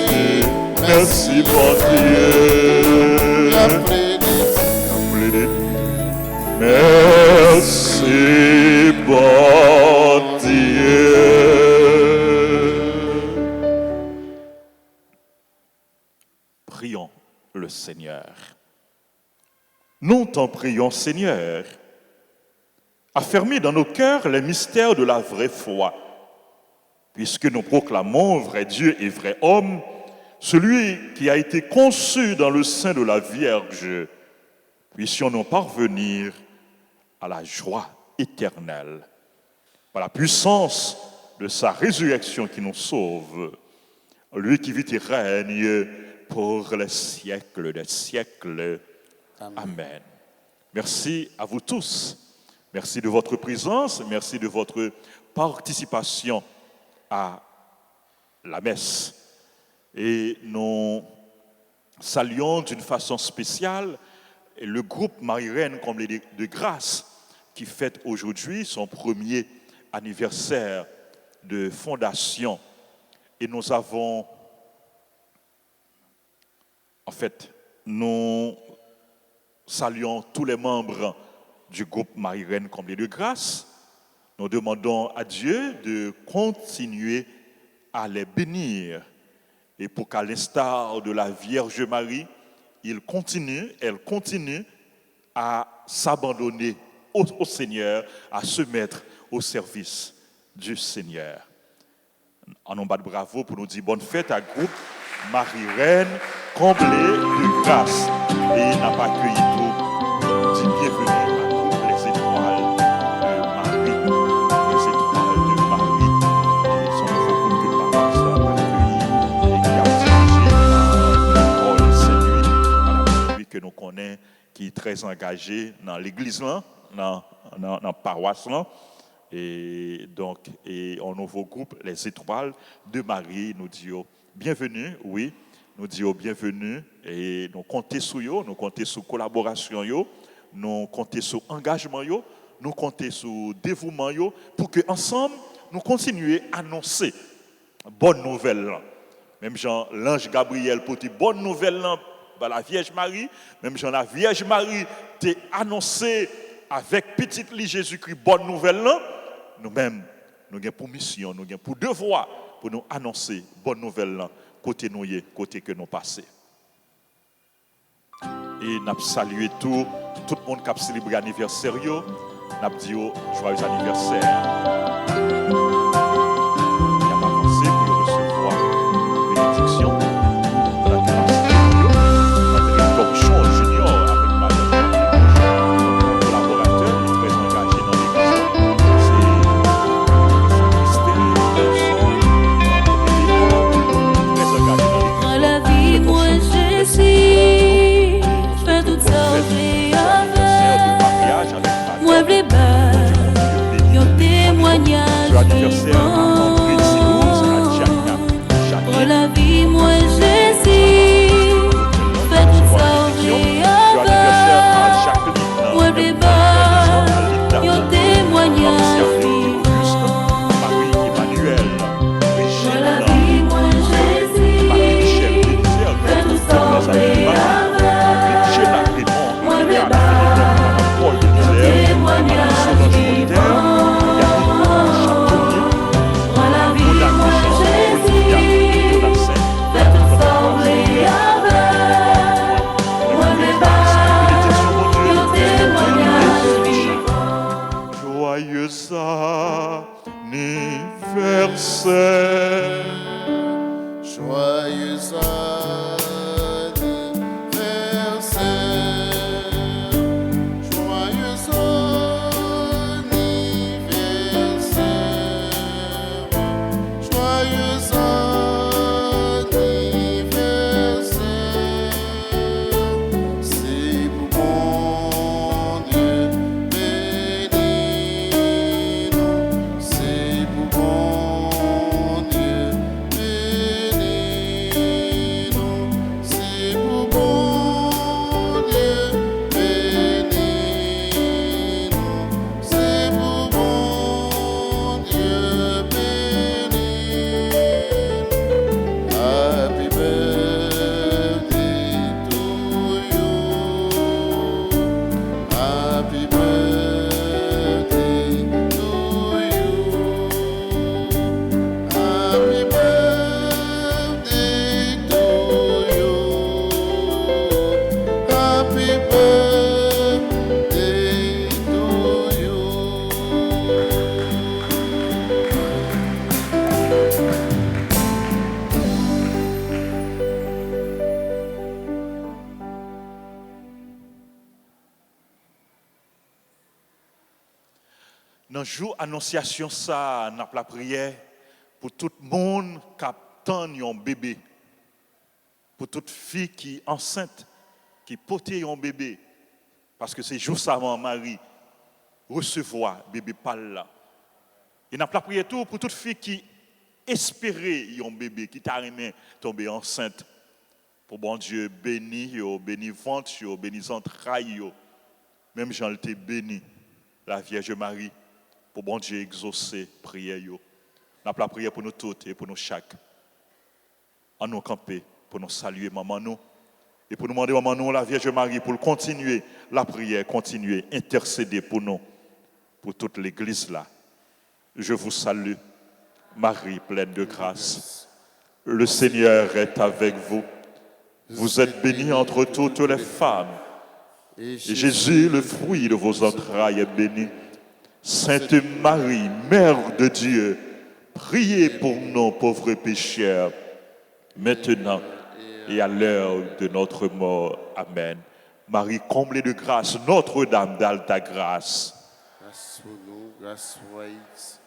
Dieu. Merci bon Dieu, y a plein de Dieu. Merci bon Dieu. Prions le Seigneur. Nous t'en prions, Seigneur, affermis dans nos cœurs les mystères de la vraie foi, puisque nous proclamons vrai Dieu et vrai homme, celui qui a été conçu dans le sein de la Vierge, puissions-nous parvenir à la joie éternelle, par la puissance de sa résurrection qui nous sauve, lui qui vit et règne pour les siècles des siècles. Amen. Merci à vous tous. Merci de votre présence. Merci de votre participation à la messe. Et nous saluons d'une façon spéciale le groupe Marie-Reine Comblée de Grâce qui fête aujourd'hui son premier anniversaire de fondation. Et nous avons, nous saluons tous les membres du groupe Marie-Reine Comblée de Grâce. Nous demandons à Dieu de continuer à les bénir et pour qu'à l'instar de la Vierge Marie, elle continue à s'abandonner au Seigneur, à se mettre au service du Seigneur. En nous bat bravo pour nous dire bonne fête à groupe Marie-Reine Comblée de Grâce. Et n'a pas accueilli tout, dit bienvenue à groupe les étoiles de Marie. Les étoiles de Marie, et son nouveau groupe que Paroisse a accueilli et qui a dirigé par Nicole Saint-Louis, Madame Saint-Louis que nous connaissons, qui est très engagée dans l'église, dans la paroisse. Et donc, et un nouveau groupe, les étoiles de Marie, nous disons bienvenue, oui. Nous disons bienvenue et nous comptons sur eux, nous comptons sur collaboration, nous comptons sur engagement, nous comptons sur dévouement pour que ensemble nous continuions à annoncer bonne nouvelle Même Jean, l'ange Gabriel pour dire bonne nouvelle par la Vierge Marie. Même Jean, la Vierge Marie t'a annoncé avec petite lit Jésus-Christ bonne nouvelle. Nous-mêmes, nous avons pour mission, nous avons pour devoir pour nous annoncer bonne nouvelle côté nous, côté que nous passons. Et nous saluons tout le monde qui a célébré l'anniversaire. Nous avons dit joyeux anniversaire. Il y a pas pensé pour recevoir une bénédiction. Nous avons commencé à Corchon Junior avec Madame collaborateur, il est très engagé dans l'église. C'est Christelle, très engagé dans l'église. Moi la vie, moi Jésus, fais tout ça au moi blé bas, yon témoignage vivant. Moi la vie, moi Jésus, fais tout ça au moi blé bas, yon témoignage vivant. Moi la vie, moi Jésus, fais tout ça au moi blé bas. Témoignage vivant. Moi la vie, moi Jésus, fais tout sembler avec. Moi mes bas, mon témoignage vivant. Joyeux anniversaire. Joyeux Dans le jour annonciation ça, nous avons la prière pour tout le monde qui attend un bébé. Pour toute fille qui est enceinte, qui porte un bébé. Parce que c'est juste avant Marie recevoir bébé par là. Et nous avons la prière tout pour toute fille qui espérait un bébé, qui t'a aimé tomber enceinte. Pour bon Dieu béni, béni ventre, béni entrailles. Même Jean le béni, la Vierge Marie. Pour bon Dieu exaucer prière yo. N'a la prière pour nous toutes et pour nous chaque. En nous camper pour nous saluer maman nous et pour nous demander maman nous la Vierge Marie pour continuer la prière, continuer intercéder pour nous pour toute l'église là. Je vous salue Marie pleine de grâce. Le Seigneur est avec vous. Vous êtes bénie entre toutes les femmes. Et Jésus, le fruit de vos entrailles, est béni. Sainte Marie, Mère de Dieu, priez pour nous pauvres pécheurs, maintenant et à l'heure de notre mort. Amen. Marie, comblée de grâce, Notre-Dame d'Alta Grâce. Grâce pour nous, grâce pour Haïti,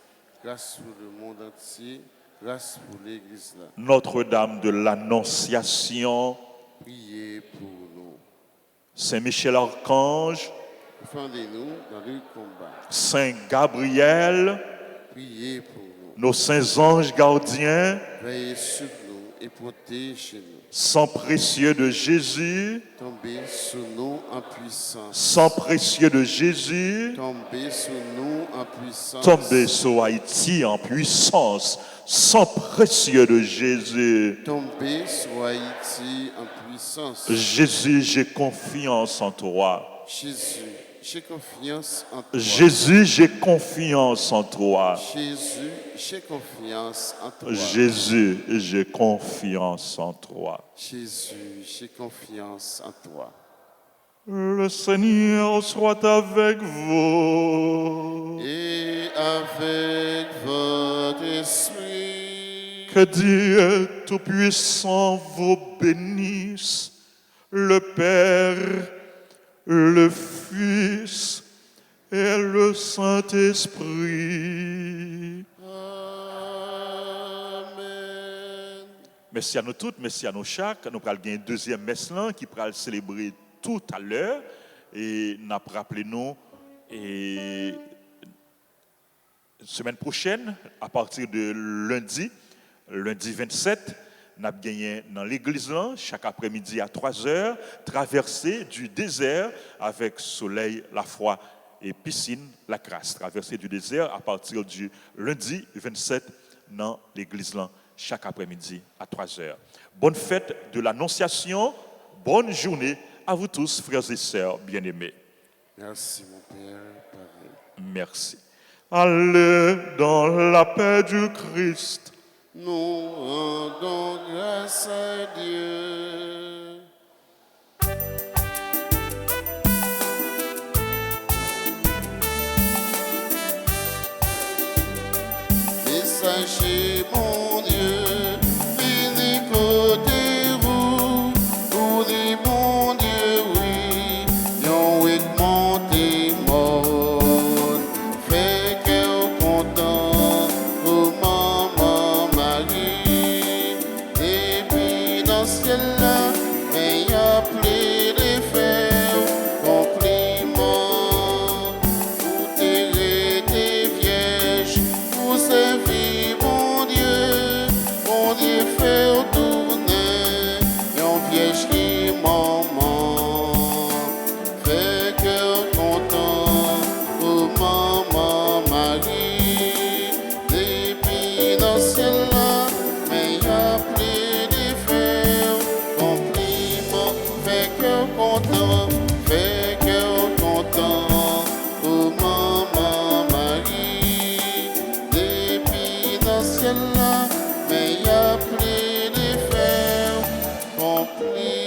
grâce pour le monde entier, grâce pour l'Église là. Notre-Dame de l'Annonciation, Priez pour nous. Saint Michel Archange, Défendez-nous dans le combat. Saint Gabriel, Priez pour nous. nos saints anges gardiens, Veillez sur nous et protégez-nous. sang précieux de Jésus, Tombez sur nous en puissance. sang précieux de Jésus, Tombez sur nous en puissance. tombez sur Haïti en puissance. sang précieux de Jésus. Tombez sur Haïti en puissance. Jésus, j'ai confiance en toi. Jésus, j'ai confiance en toi. Jésus, j'ai confiance en toi. Jésus, j'ai confiance en toi. Jésus, j'ai confiance en toi. Jésus, j'ai confiance en toi. Le Seigneur soit avec vous. Et avec votre esprit. Que Dieu Tout-Puissant vous bénisse, le Père, le Fils et le Saint-Esprit. Amen. Merci à nous toutes, merci à nous chaque. Nous allons gagner une deuxième messe là, qui va célébrer tout à l'heure. Et nous avons rappelé nous, et semaine prochaine, à partir de lundi 27, nous avons gagné dans l'église là, chaque après-midi à 3h, traversée du désert avec soleil, la foi et piscine, la grâce. Traversée du désert à partir du lundi 27 dans l'église là, chaque après-midi à 3h. Bonne fête de l'Annonciation, bonne journée à vous tous, frères et sœurs bien-aimés. Merci, mon Père. Pareil. Merci. Allez dans la paix du Christ. Nous rendons grâce à Dieu. Messager, mon Dieu, venez côté vous, pour dire mon Dieu, oui, yon est monté mort, fait cœur content, pour maman Marie, et puis dans ce ciel-là, mais y a plein de faire, compliment, pour t'aider tes vierges, pour servir mon Dieu fait tourner, yon vierge qui maman, fait cœur content, pour maman Marie, depuis dans ce ciel-là, mais y a plus de faire, compliment, fait cœur content, pour maman Marie, depuis dans ce ciel-là, mais y a plus de faire, compliment.